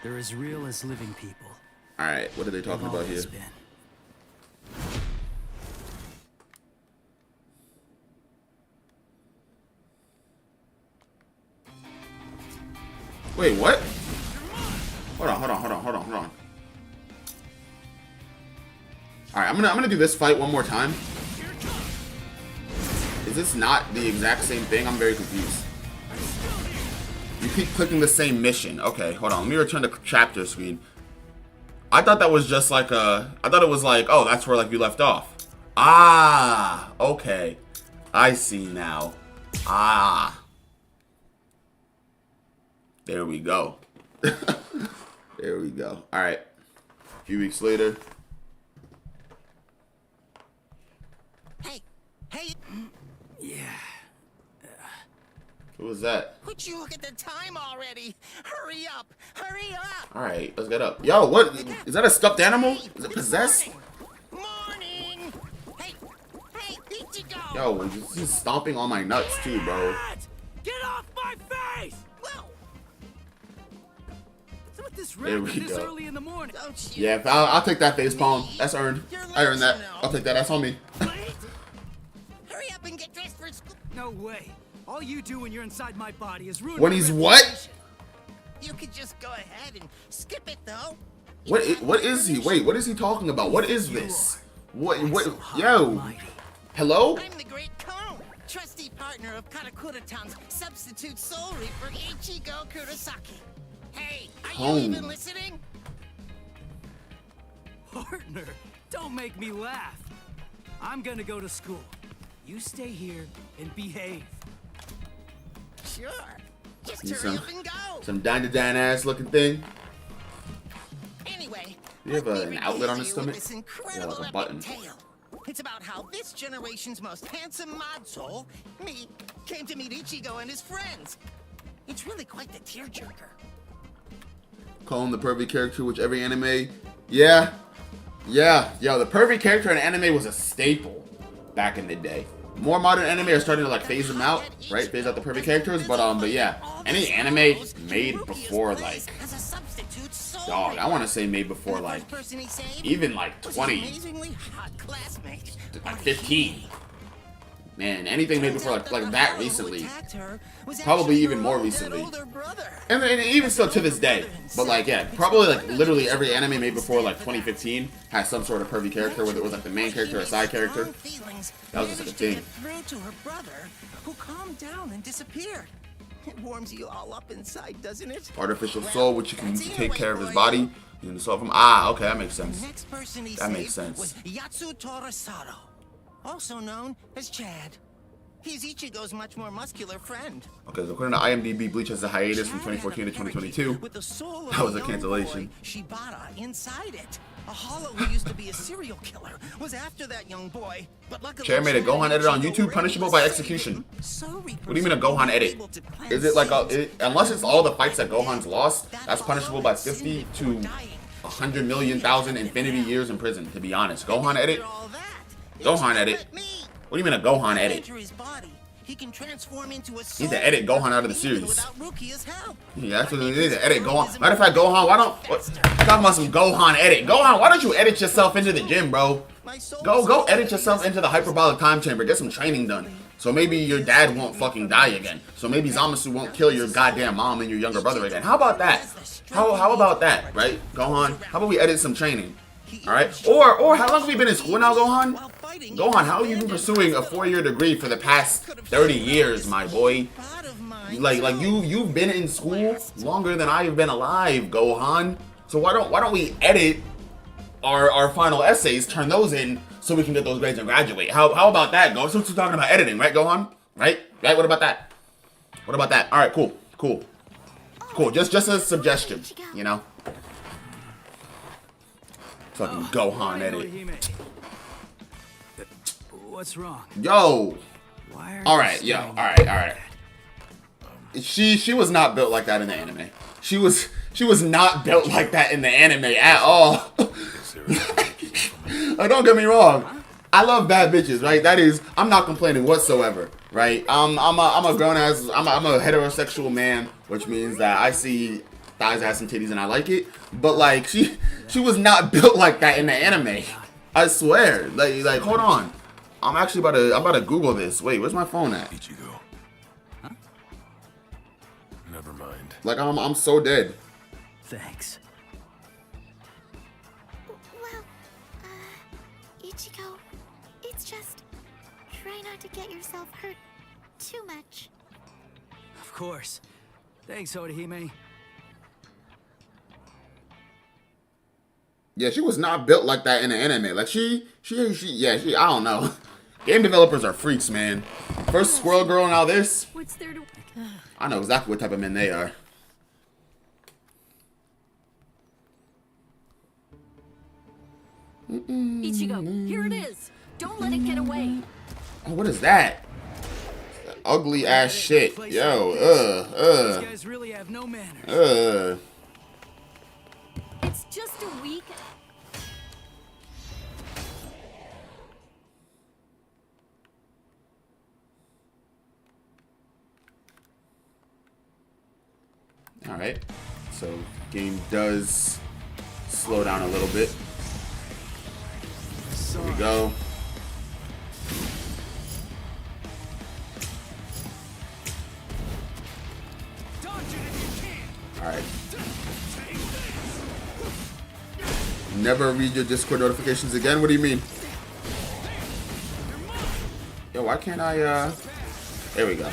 they're as real as living people. Alright, what are they talking They've about here? always been. Wait, what? Hold on. Alright, I'm gonna do this fight one more time. Is this not the exact same thing? I'm very confused. You keep clicking the same mission. Okay, hold on. Let me return to chapter screen. I thought that was just like I thought it was like, oh, that's where like you left off. Ah, okay. I see now. Ah. There we go. There we go. All right. A few weeks later. Hey, Yeah. What was that? would you look at the time already? Hurry up! All right, let's get up. Yo, what? Is that a stuffed animal? Is it possessed? Morning! Hey, Ichigo! Yo, he's stomping on my nuts too, bro. Get off my face! Whoa! What's with this There racket we this go. early in the morning? Don't you? Yeah, I'll take that face palm. That's earned. I earned that. I'll take that. That's on me. Hurry up and get dressed for school. No way. All you do when you're inside my body is ruin When my he's what? reputation. You could just go ahead and skip it, though. What is he? Wait, what is he talking about? What is this? What? Yo. Almighty. Hello? I'm the Great Kon, trusty partner of Karakura-tan's substitute soul reaper Ichigo Kurosaki. Hey, are Kon. you even listening? Partner, don't make me laugh. I'm gonna go to school. You stay here and behave. Sure. Just You hurry some- up and go. Some Dan ass looking thing. Anyway, Do you have let me an outlet on release his you with stomach? This Yeah, incredible like a epic button. tale. It's about how this generation's most handsome mod soul, me, came to meet Ichigo and his friends. It's really quite the tearjerker. Call him the pervy character, which every anime. Yeah. Yo, the pervy character in anime was a staple back in the day. More modern anime are starting to like phase them out, right? Phase out the pervy characters, but yeah, any anime made before like, As a substitute soul dog, I want to say made before the like first person he saved even like was his 20, amazingly hot classmate. like 15. Man, anything made before like that recently. Probably Probably even more recently. And even still to this day. But like, yeah, probably like literally every anime made before like 2015 has some sort of pervy character, whether it was like the main character or a side character. That was just like a thing. Through to her brother, who calmed down and disappeared. It warms you all up inside, doesn't it? Artificial Well, soul, which you can that's the take way care of for his you. body. You can solve him. Ah, okay, that makes The sense. next person he That makes saved sense. was Yatsu Torasado, also known as Chad. He's Ichigo's much more muscular friend. Okay, so according to IMDb, Bleach has a hiatus from 2014 to 2022. With the soul of That was a young cancellation. boy, Shibata inside it. A hollow who used to be a serial killer was after that young boy, but luckily Chair made a Chad Gohan and edit on Ichigo YouTube, were punishable able to by save execution. him. So What do you mean a Gohan were edit? able to plant Is it like seeds. unless it's all the fights that Gohan's lost, That that's punishable by hollow 50 had to sinned before dying. 100 million thousand infinity years in prison, to be honest. Gohan edit? After all that, Gohan Ichigo edit? met me. What do you mean a Gohan edit? Enter his body. He can transform into a Need soul to edit Gohan out of the even series. without Rukia's help. Yeah, that's what we need to edit Gohan. Matter of fact, Gohan, why don't... I'm talking about some Gohan edit. Gohan, why don't you edit yourself into the gym, bro? My soul Go edit yourself into the hyperbolic time chamber. Get some training done. So maybe your dad won't fucking die again. So maybe Zamasu won't kill your goddamn mom and your younger brother again. How about that? How about that, right? Gohan, how about we edit some training? Alright? Or how long have we been in school now, Gohan? Gohan, how have you been pursuing a 4-year degree for the past 30 years, my boy? Like you've been in school longer than I've been alive, Gohan. So why don't we edit our final essays, turn those in so we can get those grades and graduate. How about that, Go? Since we're talking about editing, right, Gohan? Right? What about that? What about that? All right, cool. Just a suggestion, you know. Fucking Gohan edit. What's wrong? Yo. All right. She was not built like that in the anime. She was not built like that in the anime at all. Like, don't get me wrong. I love bad bitches, right? That is, I'm not complaining whatsoever, right? I'm a grown ass, I'm a heterosexual man, which means that I see thighs, ass, and titties, and I like it. But like, she was not built like that in the anime. I swear. Like, hold on. I'm about to Google this. Wait, where's my phone at? Ichigo. Huh? Never mind. Like, I'm so dead. Thanks. Well, Ichigo, it's just try not to get yourself hurt too much. Of course. Thanks, Orihime. Yeah, she was not built like that in the anime. Like, she, I don't know. Game developers are freaks, man. First Squirrel Girl, now this. What's there to... I know exactly what type of men they are. Ichigo, here it is. Don't let it get away. Oh, what is that? Ugly ass shit. Yo, These guys really have no manners. It's just a week. Alright. So, game does slow down a little bit. There we go. Alright. Never read your Discord notifications again? What do you mean? Yo, why can't I, There we go.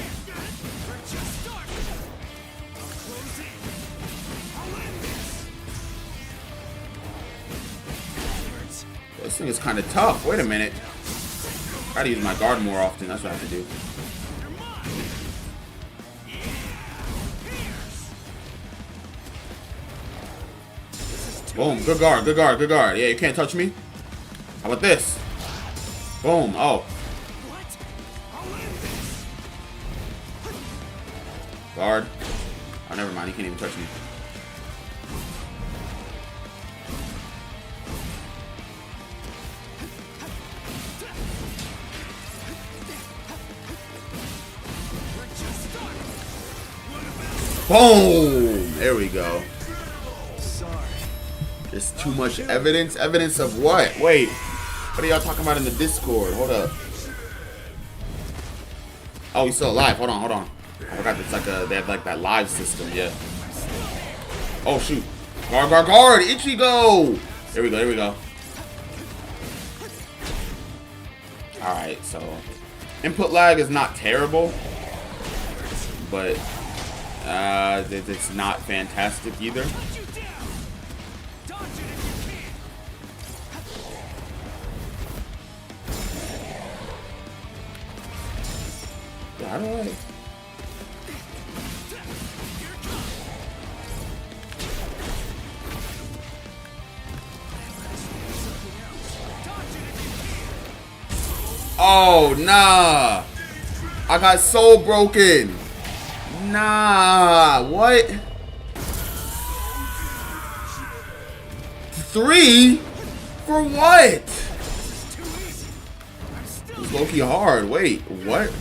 This thing is kind of tough. Wait a minute. I gotta use my guard more often. That's what I have to do. Boom. Good guard. Good guard. Good guard. Yeah, you can't touch me. How about this? Boom. Oh. Guard. Oh, never mind. He can't even touch me. Boom! There we go. There's too much evidence. Evidence of what? Wait. What are y'all talking about in the Discord? Hold up. Oh, he's still alive. Hold on, hold on. I forgot it's like they have like that live system, yeah. Oh shoot. Guard, guard, guard! Ichigo! There we go, there we go. Alright, so input lag is not terrible, but it's not fantastic either. Yeah, how do I? Oh, nah. I got soul broken. Nah, what? 3? For what? It's low-key hard. Wait, what?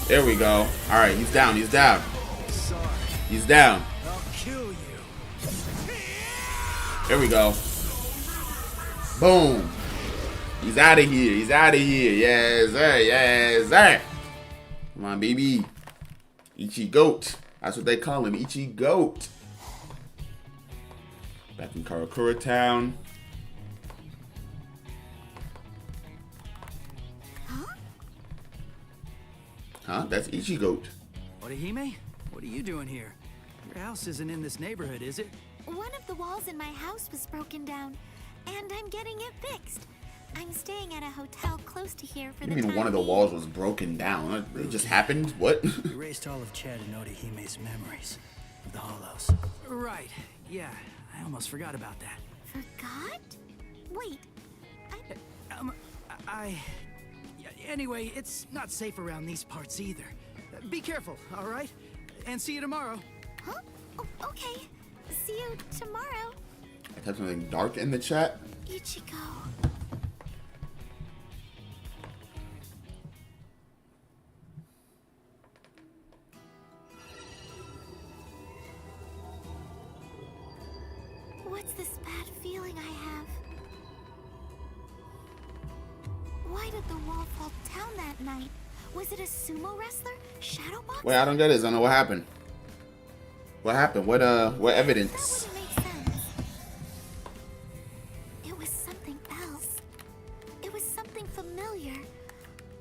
There we go. Alright, he's down, he's down. He's down. I'll kill you. There we go. Boom. He's out of here. He's out of here. Yes, sir. Yes, sir. Come on, baby. Ichi Goat. That's what they call him. Ichi Goat. Back in Karakura Town. Huh? That's Ichi Goat. Orihime? What are you doing here? Your house isn't in this neighborhood, is it? One of the walls in my house was broken down, and I'm getting it fixed. I'm staying at a hotel close to here for What the do you mean time one of the being. walls was broken down? It just happened? What? Erased all of Chad and Orihime's memories of the Hollows. Right. Yeah, I almost forgot about that. Forgot? Wait, Anyway, it's not safe around these parts either. Be careful, all right? And see you tomorrow. huh? Oh, okay. See you tomorrow, I typed something dark in the chat. Ichigo. What's this bad feeling I have? Why did the wall fall down that night? Was it a sumo wrestler? Shadowbox? Wait, I don't get it. I don't know what happened. What happened? What That evidence? wouldn't make sense. It was something else. It was something familiar,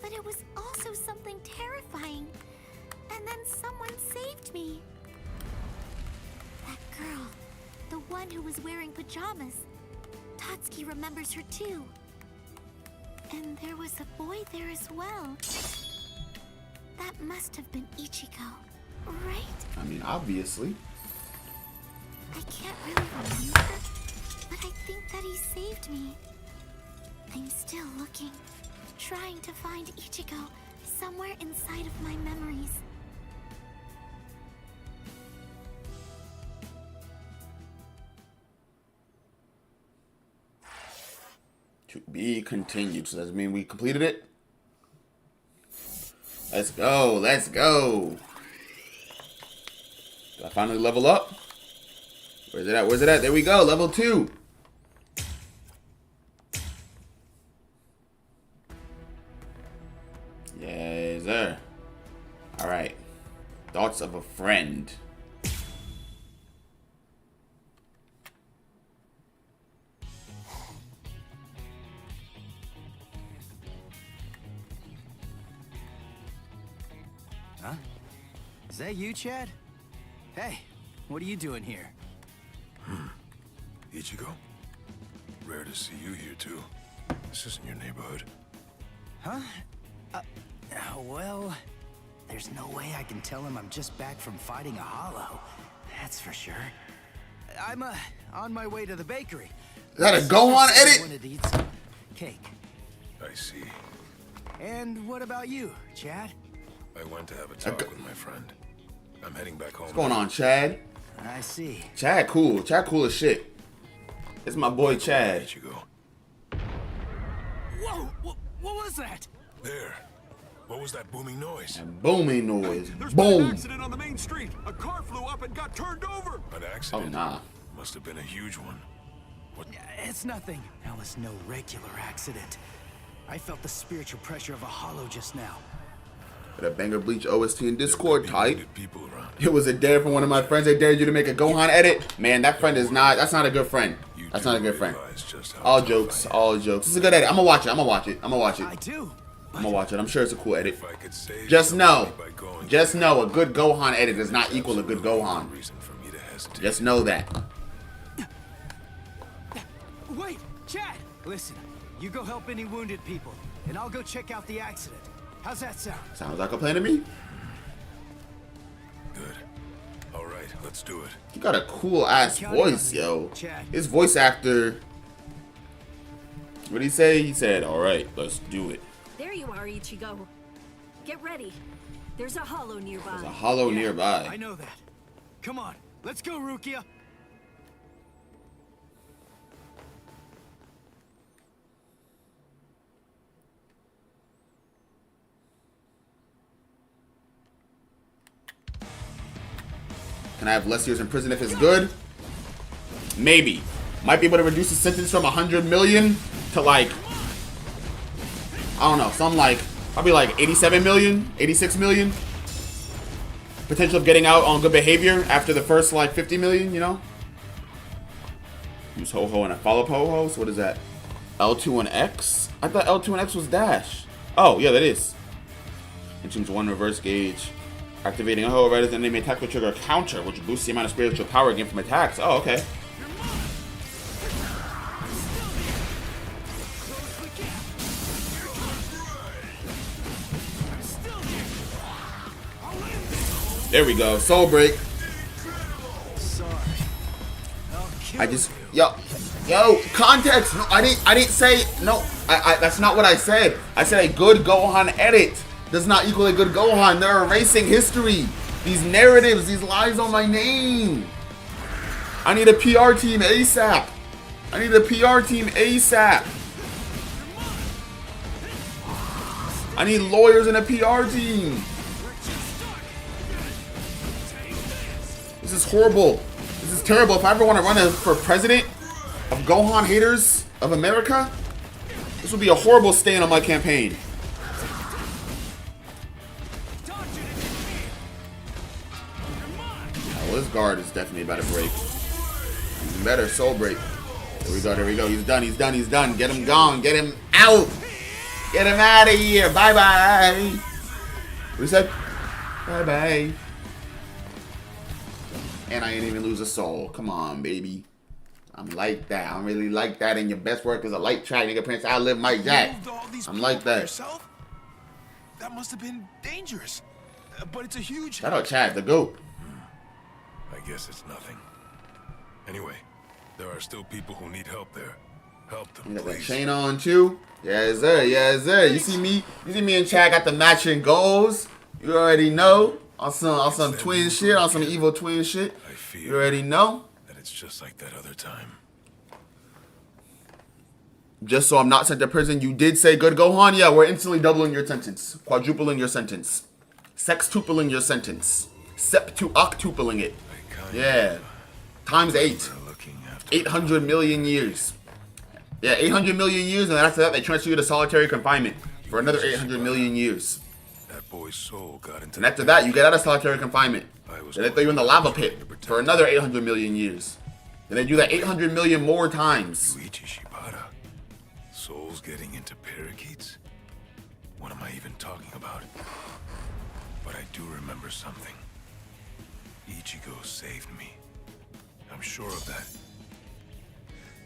but it was also something terrifying. And then someone saved me. That girl, the one who was wearing pajamas. Tatsuki remembers her too. And there was a boy there as well. That must have been Ichigo, right? I mean, obviously. I can't really remember, but I think that he saved me. I'm still looking, trying to find Ichigo somewhere inside of my memories. To be continued. So does that mean we completed it? Let's go. Let's go. Did I finally level up? Where's it at? Where's it at? There we go. Level 2. Yes, sir. All right. Thoughts of a friend. Huh? Is that you, Chad? Hey, what are you doing here? Ichigo? Rare to see you here, too. This isn't your neighborhood. Huh? Well, there's no way I can tell him I'm just back from fighting a hollow. That's for sure. I'm, on my way to the bakery. Is that a Gohan I edit? wanted to eat some cake. I see. And what about you, Chad? I went to have a talk with my friend. I'm heading back home. What's going on, Chad? I see. Chad cool. Chad cool as shit. It's my boy Chad. Ichigo. Whoa! What was that? There. What was that booming noise? A booming noise. There's been an Boom. accident on the main street. A car flew up and got turned over. An Oh, accident? nah. Must have been a huge one. What? It's nothing. That was no regular accident. I felt the spiritual pressure of a hollow just now. The Banger Bleach OST in Discord type. Good people around. It was a dare from one of my friends. They dared you to make a Gohan edit. Man, that friend is not. That's not a good friend. You That's do not a good friend. realize just how All tough jokes. I am. All jokes. This is a good edit. I'm gonna watch it. I'm gonna watch it. I'm gonna watch it. I do. I'm gonna watch it. I'm sure it's a cool edit. If I could save Just know. somebody by going Just there, know a good Gohan edit does not equal a good absolutely no Gohan. reason for me to hesitate. Just know that. Wait, Chad! Listen, you go help any wounded people, and I'll go check out the accident. How's that sound? Sounds like a plan to me. Good. All right, let's do it. You got a cool ass Counting on voice, you, yo. Chad. His voice actor. What did he say? He said, "All right, let's do it." There you are, Ichigo. Get ready. There's a hollow nearby. There's a hollow I nearby. know that. Come on, let's go, Rukia. Can Can I have less years in prison if it's good? Maybe. Might be able to reduce the sentence from 100 million to like, I don't know, some like, probably like 87 million, 86 million. Potential of getting out on good behavior after the first like 50 million, you know? Use Ho-Ho and a follow-up Ho-Ho, so what is that? L2 and X? I thought L2 and X was dash. Oh, yeah, that is. Consumes 1 reverse gauge. Activating a Ho-Ho, right as the enemy attack will trigger a counter, which boosts the amount of spiritual power gained from attacks. Oh, okay. There we go. Soul break. I just yo context. No, I didn't say no. I that's not what I said. I said a good Gohan edit does not equal a good Gohan. They're erasing history. These narratives, these lies on my name. I need a PR team ASAP. I need a PR team ASAP. I need lawyers and a PR team. This is horrible. This is terrible. If I ever want to run for president of Gohan haters of America, this would be a horrible stain on my campaign. Well, this guard is definitely about to break. Even better, soul break. There we go, there we go. He's done, he's done, he's done. Get him gone, get him out. Get him out of here. Bye-bye. What he said? Bye-bye. And I ain't even lose a soul. Come on, baby. I'm like that. I'm really like that. And your best work is a light track, nigga. Prince, I live Mike Jack. I'm like that. Yourself? That must have been dangerous. But it's a huge... Shout out Chad, the GOAT. I guess it's nothing. Anyway, there are still people who need help there. Help them, You got that please. chain on, too? Yes, sir. Yes, sir. You see me and Chad got the matching goals. You already know. On some twin shit, on some evil twin shit. I feel You already know. that it's just like that other time. Just so I'm not sent to prison, you did say good Gohan? Yeah, we're instantly doubling your sentence. Quadrupling your sentence. Sextupling your sentence. Septuoctupling it. Yeah. Times 8. 800 million years. Yeah, 800 million years, and then after that, they transfer you to solitary confinement for another 800 million years. That boy's soul got into... And after that, you get out of solitary confinement. Then they throw you in the lava pit for another 800 million years. Then they do that 800 million more times. Souls getting into parakeets? What am I even talking about? But I do remember something. Ichigo saved me. I'm sure of that.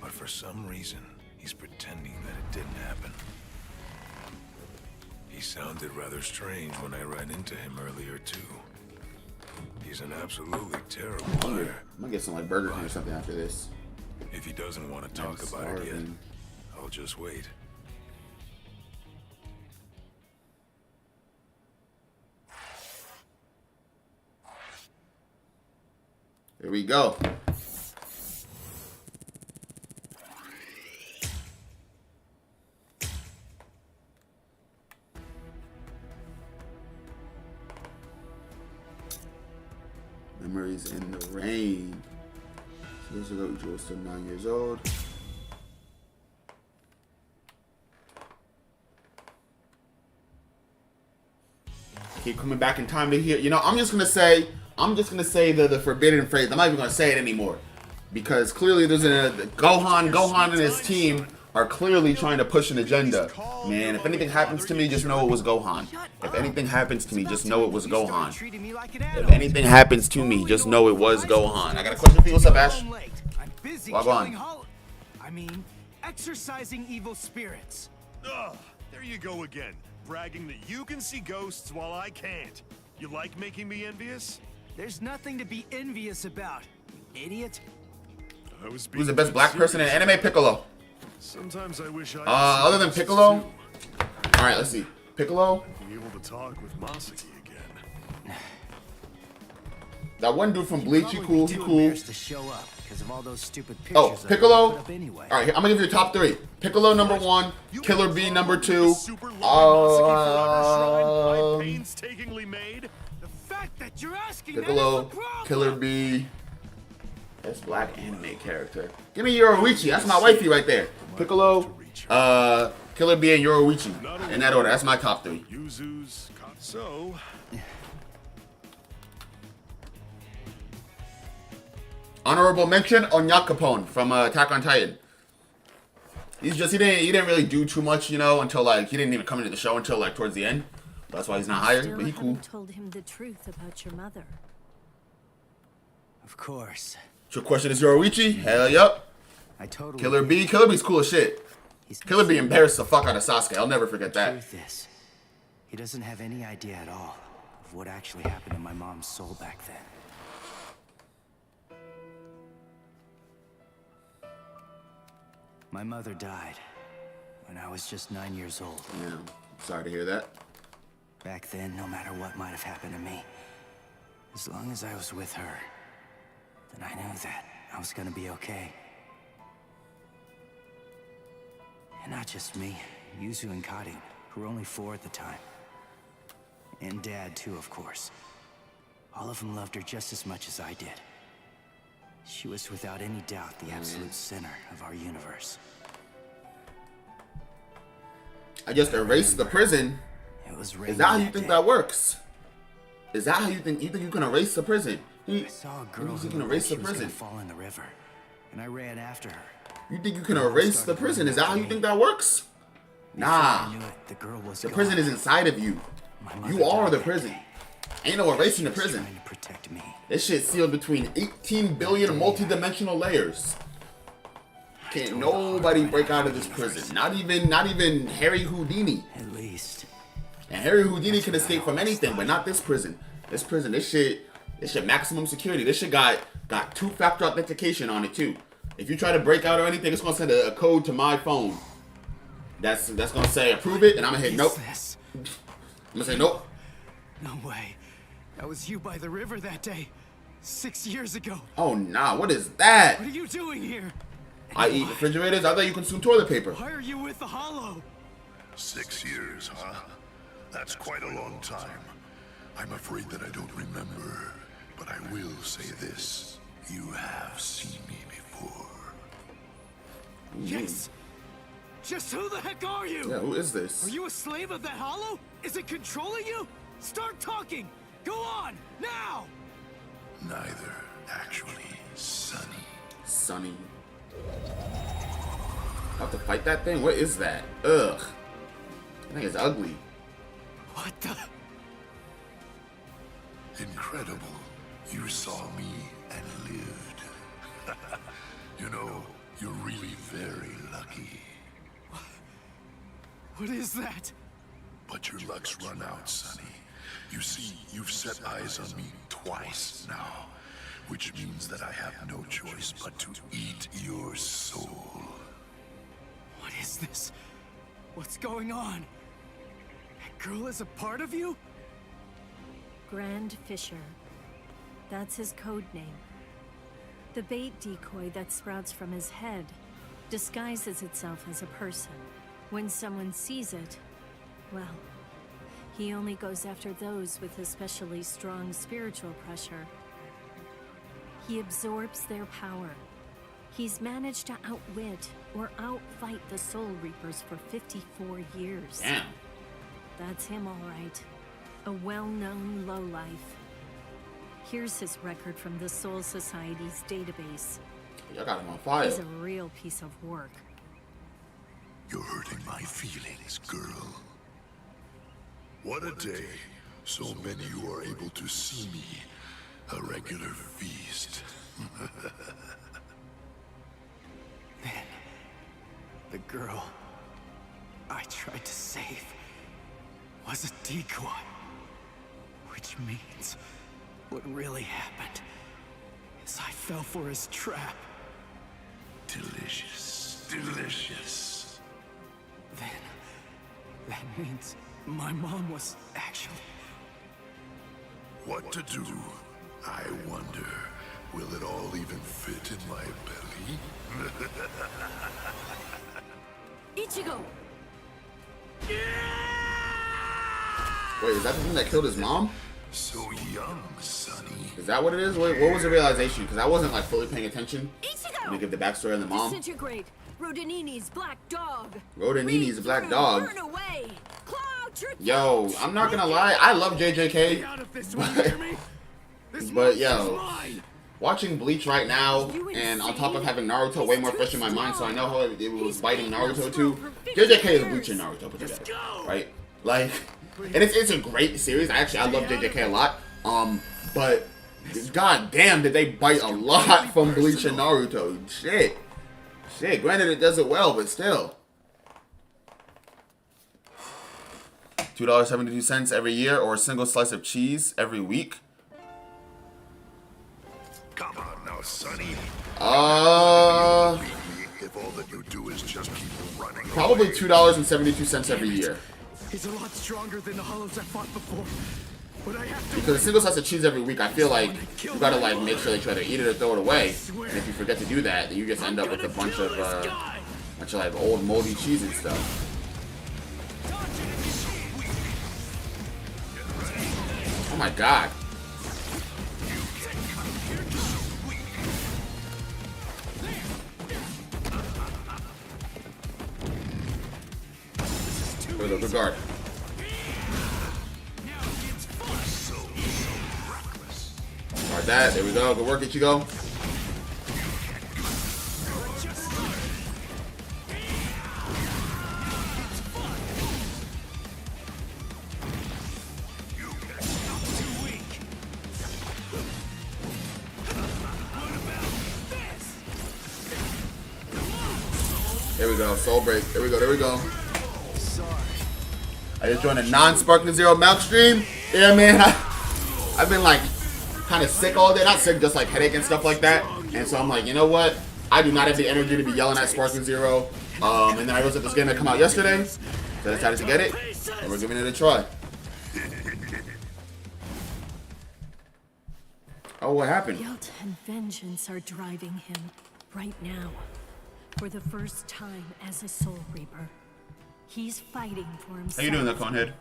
But for some reason, he's pretending that it didn't happen. He sounded rather strange when I ran into him earlier, too. He's an absolutely terrible liar. I'm gonna get some like Burger King or something after this. If he doesn't want to talk about it yet, I'll just wait. Here we go. Memories in the rain. So this is Uchi was still 9 years old. Keep coming back in time to hear. You know, I'm just gonna say the forbidden phrase. I'm not even gonna say it anymore, because clearly there's Gohan and his team are clearly trying to push an agenda. Man, if anything happens to me, just know it was Gohan. If anything happens to me, just know it was Gohan. If anything happens to me, just know it was Gohan. I got a question for you. What's up, Ash? I'm busy Log killing on. exercising evil spirits. Ugh, there you go again. Bragging that you can see ghosts while I can't. You like making me envious? There's nothing to be envious about, you idiot. Who's the best black person in anime? Piccolo. Sometimes I wish I Other than Piccolo? Alright, let's see. Piccolo? be able to talk with Masaki again. That one dude from Bleach, he cool, he cool. To show up because of all those stupid Oh, pictures Piccolo? put up anyway. Alright, I'm gonna give you your top 3. Piccolo number 1, Killer B number 2. Painstakingly made. fact that you're asking Piccolo, that is the problem. Killer Bee. That's black anime character. Give me Yoruichi. That's my wifey right there. Piccolo, Killer Bee, and Yoruichi. In that order. That's my top 3. Yuzu's. So, Honorable mention, Onyakapone from Attack on Titan. He didn't really do too much, you know, until like he didn't even come into the show until like towards the end. That's why he's not hired, but he cool. Told him the truth about your mother. Of course. Your question is Yoruichi? Hell yep. I totally. Killer Bee. Killer Bee's cool as shit. Killer Bee embarrassed the fuck out of Sasuke. I'll never forget that. Truth is, he doesn't have any idea at all of what actually happened to my mom's soul back then. My mother died when I was just 9 years old. Yeah, sorry to hear that. Back then, no matter what might have happened to me, as long as I was with her, then I knew that I was gonna be okay. And not just me, Yuzu and Karin, who were only 4 at the time. And Dad, too, of course. All of them loved her just as much as I did. She was without any doubt the absolute center of our universe. I just erased the prison. Is that how you think that works? Is that how you think you can erase the prison? I saw a girl who can erase the was prison. gonna fall in the river, and I ran after her. You think you can erase the prison? Is that how you think that works? Nah. The prison is inside of you. You are the prison. Ain't no erasing the prison. This shit's sealed between 18 billion multi-dimensional layers. Can't nobody break out of this prison. Not even Harry Houdini. At least. And Harry Houdini can escape from anything, but not this prison. This shit maximum security. This shit got 2-factor authentication on it too. If you try to break out or anything, it's gonna send a code to my phone. That's gonna say approve it, and I'm gonna hit nope. I'm gonna say nope. No way. That was you by the river that day. 6 years ago. Oh nah, what is that? What are you doing here? I eat refrigerators. I thought you consume toilet paper. Why are you with the Hollow? 6 years, huh? That's quite a long time. I'm afraid that I don't remember, but I will say this. You have seen me before. Yes. Just who the heck are you? Yeah, who is this? Are you a slave of that Hollow? Is it controlling you? Start talking. Go on, now. Neither, actually, Sonny. Sonny. Have to fight that thing? What is that? Ugh. I think it's ugly. What the? Incredible. You saw me and lived. You know, you're really very lucky. What is that? But your luck's run out, Sonny. You see, you've set eyes on me twice now, which means that I have no choice but to eat your soul. What is this? What's going on? That girl is a part of you? Grand Fisher. That's his code name. The bait decoy that sprouts from his head disguises itself as a person. When someone sees it, well, he only goes after those with especially strong spiritual pressure. He absorbs their power. He's managed to outwit or outfight the Soul Reapers for 54 years. Damn. That's him, all right. A well-known lowlife. Here's his record from the Soul Society's database. Y'all got him on fire. He's a real piece of work. You're hurting my feelings, girl. What a day. So many who are able to see me. A regular feast. Then, the girl I tried to save was a decoy. Which means what really happened is I fell for his trap. Delicious. Delicious. Then, that means my mom was actually... What to do? I wonder, will it all even fit in my belly? Ichigo! Wait, is that the thing that killed his mom? So young, Sonny. Is that what it is? What was the realization? Because I wasn't like fully paying attention. When they give the backstory on the mom. Disintegrate. Rodinini's black dog. Rodinini's black dog. Burn away. Claw out your Yo, I'm not gonna lie. I love JJK. But yo, watching Bleach right now, and on top of having Naruto way more fresh in my mind, so I know how it was biting Naruto too. JJK is Bleach and Naruto put together, right? Like, and it's a great series. I love JJK a lot. But god damn, did they bite a lot from Bleach and Naruto? Shit. Granted, it does it well, but still. $2.72 every year, or a single slice of cheese every week. Come on now, Sonny. Uh, If all that you do is just keep running. Probably $2.72 every year. He's a lot stronger than the hollows I fought before. But I have to Because a single slice of cheese every week, I feel like you gotta like make sure that you either eat it or throw it away. And if you forget to do that, then you just end up with a bunch of like old moldy cheese and stuff. Oh my god. There we go, good guard. Alright, that. There we go. Good work, Ichigo. There we go. Soul break. There we go. There we go. I just joined a non-Sparkling Zero Milk stream. Yeah, man. I've been like kind of sick all day. Not sick, just like headache and stuff like that. And so I'm like, you know what? I do not have the energy to be yelling at Sparkling Zero. And then I realized that this game had come out yesterday. So I decided to get it. And we're giving it a try. Oh, what happened? Guilt and vengeance are driving him right now. For the first time as a Soul Reaper. He's fighting for himself. How you doing there, Conehead?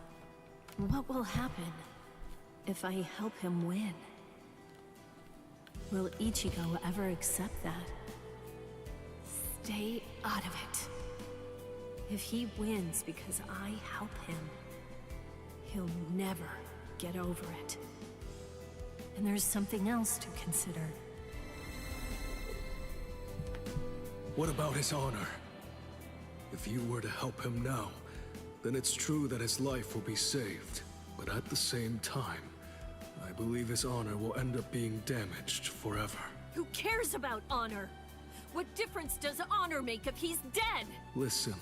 What will happen if I help him win? Will Ichigo ever accept that? Stay out of it. If he wins because I help him, he'll never get over it. And there's something else to consider. What about his honor? If you were to help him now, then it's true that his life will be saved. But at the same time, I believe his honor will end up being damaged forever. Who cares about honor? What difference does honor make if he's dead? Listen,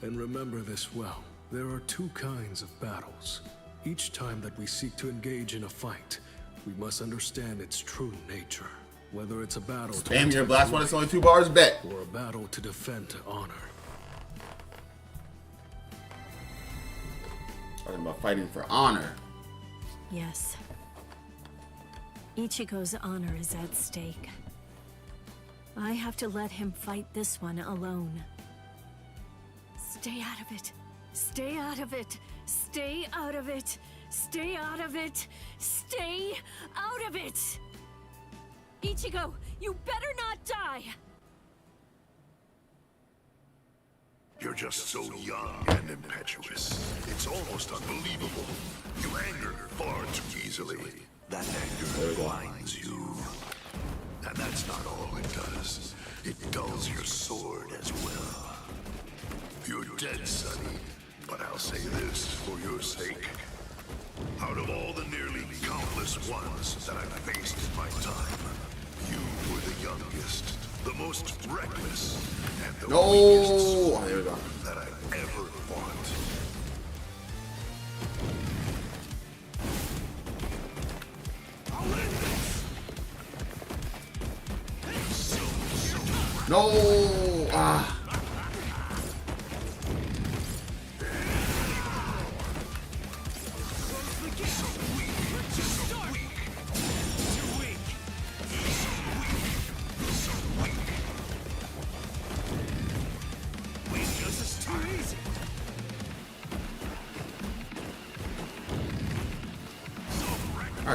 and remember this well. There are two kinds of battles. Each time that we seek to engage in a fight, we must understand its true nature. Whether it's a battle to Damn, your blast one is only 2 bars, bet. or a battle to defend honor. Talking about fighting for honor. Yes. Ichigo's honor is at stake. I have to let him fight this one alone. Stay out of it. Stay out of it. Stay out of it. Stay out of it. Stay out of it. Ichigo, you better not die. You're just so young and impetuous. It's almost unbelievable. You anger far too easily. That anger blinds you. And that's not all it does. It dulls your sword as well. You're dead, Sonny. But I'll say this for your sake. Out of all the nearly countless ones that I've faced in my time, you were the youngest, the most reckless, and the weakest Oh, there we go. that I've ever fought. No! Ah.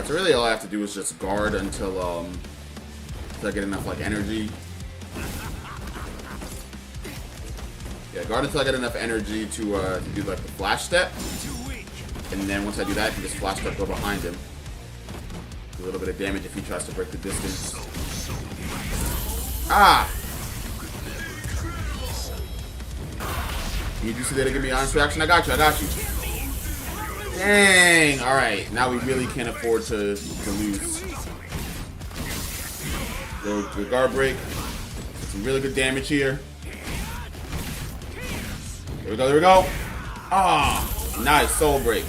Alright, so really all I have to do is just guard until I get enough like energy. Yeah, guard until I get enough energy to do like the flash step. And then once I do that, I can just flash step, go behind him. Do a little bit of damage if he tries to break the distance. Ah! You see that to give me honest reaction? I got you, I got you. Dang! Alright, now we really can't afford to lose. Go to the guard break. Some really good damage here. There we go, there we go. Ah! Nice, soul break.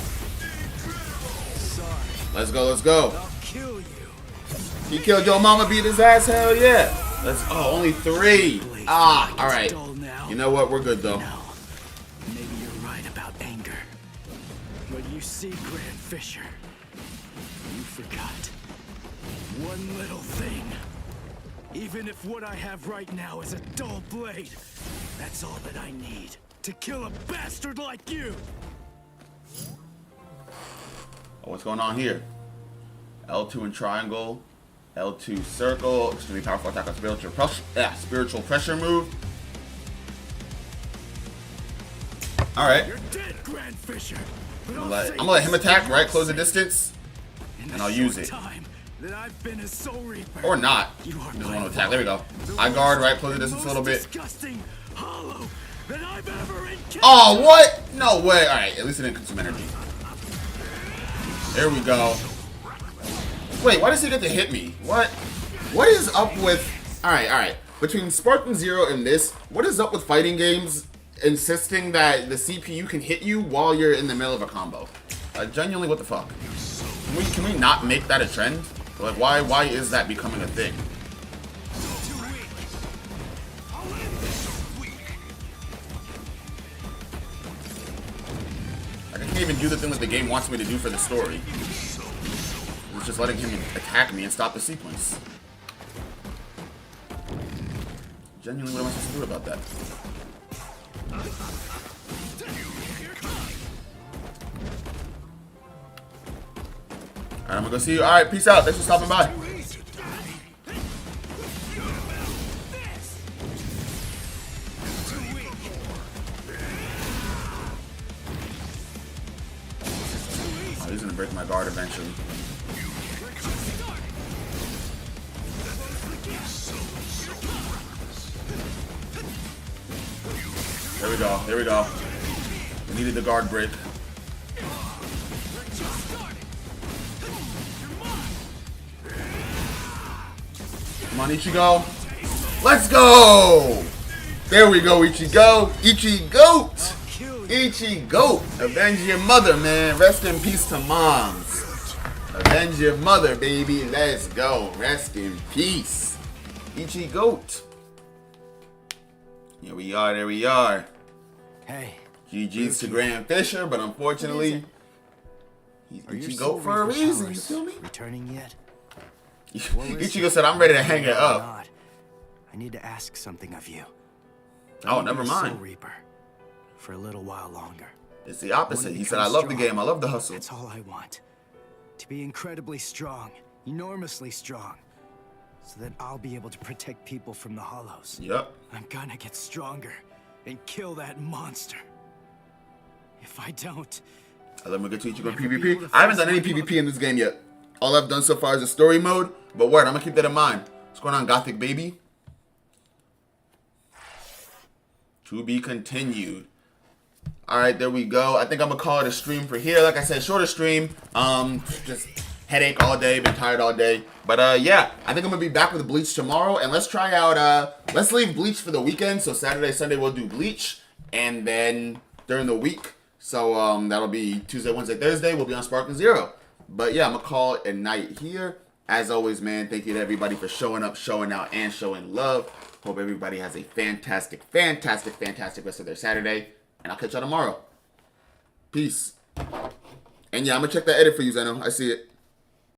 Let's go, let's go. He killed your mama, beat his ass, hell yeah. Let's, oh, only 3. Ah, alright. You know what, we're good though. Maybe you're right about anger. But you see, Grand Fisher, you forgot one little thing. Even if what I have right now is a dull blade, that's all that I need to kill a bastard like you. Oh, what's going on here? L2 and triangle, L2 circle, extremely powerful attack on spiritual pressure move. Alright. You're dead, Grand Fisher. I'm gonna let him attack, right? Close the distance. And I'll use it. That I've been a Soul Reaper. Or not. Just want to attack. There we go. I guard, right? Close the distance a little bit. Disgusting hollow that I've ever encountered. Oh, what? No way. Alright, at least it didn't consume energy. There we go. Wait, why does he get to hit me? What? What is up with... Alright. Between Spartan Zero and this, what is up with fighting games insisting that the CPU can hit you while you're in the middle of a combo? Genuinely, what the fuck? Can we not make that a trend? Like, why is that becoming a thing? Like, I can't even do the thing that the game wants me to do for the story. It's just letting him attack me and stop the sequence. Genuinely, what am I supposed to do about that? Alright, I'm gonna go see you. Alright, peace out. Thanks for stopping by. Oh, he's gonna break my guard eventually. There we go. There we go. We needed the guard break. Come on, Ichigo. Let's go! There we go, Ichigo. Ichigo! Ichigo! Avenge your mother, man. Rest in peace to moms. Avenge your mother, baby. Let's go. Rest in peace. Ichigo. Here we are, there we are. Hey. GG's to Grand Fisher, but unfortunately, he's Ichigo for a reason, you feel me? Returning yet? Ichigo said, I'm ready to hang it up. I need to ask something of you. Oh, never mind. Soul Reaper for a little while longer. It's the opposite. He said, I love the game. I love the hustle. That's all I want. To be incredibly strong, enormously strong, so that I'll be able to protect people from the hollows. Yep. I'm gonna get stronger and kill that monster. If I don't... Let me get to Ichigo PvP. I haven't done any PvP in this game yet. All I've done so far is a story mode. But word, I'm gonna keep that in mind. What's going on, Gothic baby? To be continued. Alright, there we go. I think I'm gonna call it a stream for here. Like I said, shorter stream. Just headache all day, been tired all day. But yeah, I think I'm gonna be back with Bleach tomorrow. And let's try out let's leave Bleach for the weekend. So Saturday, Sunday we'll do Bleach. And then during the week, so that'll be Tuesday, Wednesday, Thursday, we'll be on Spartan Zero. But yeah, I'm gonna call it a night here. As always, man, thank you to everybody for showing up, showing out, and showing love. Hope everybody has a fantastic, fantastic, fantastic rest of their Saturday. And I'll catch y'all tomorrow. Peace. And yeah, I'm gonna check that edit for you, Zeno. I see it.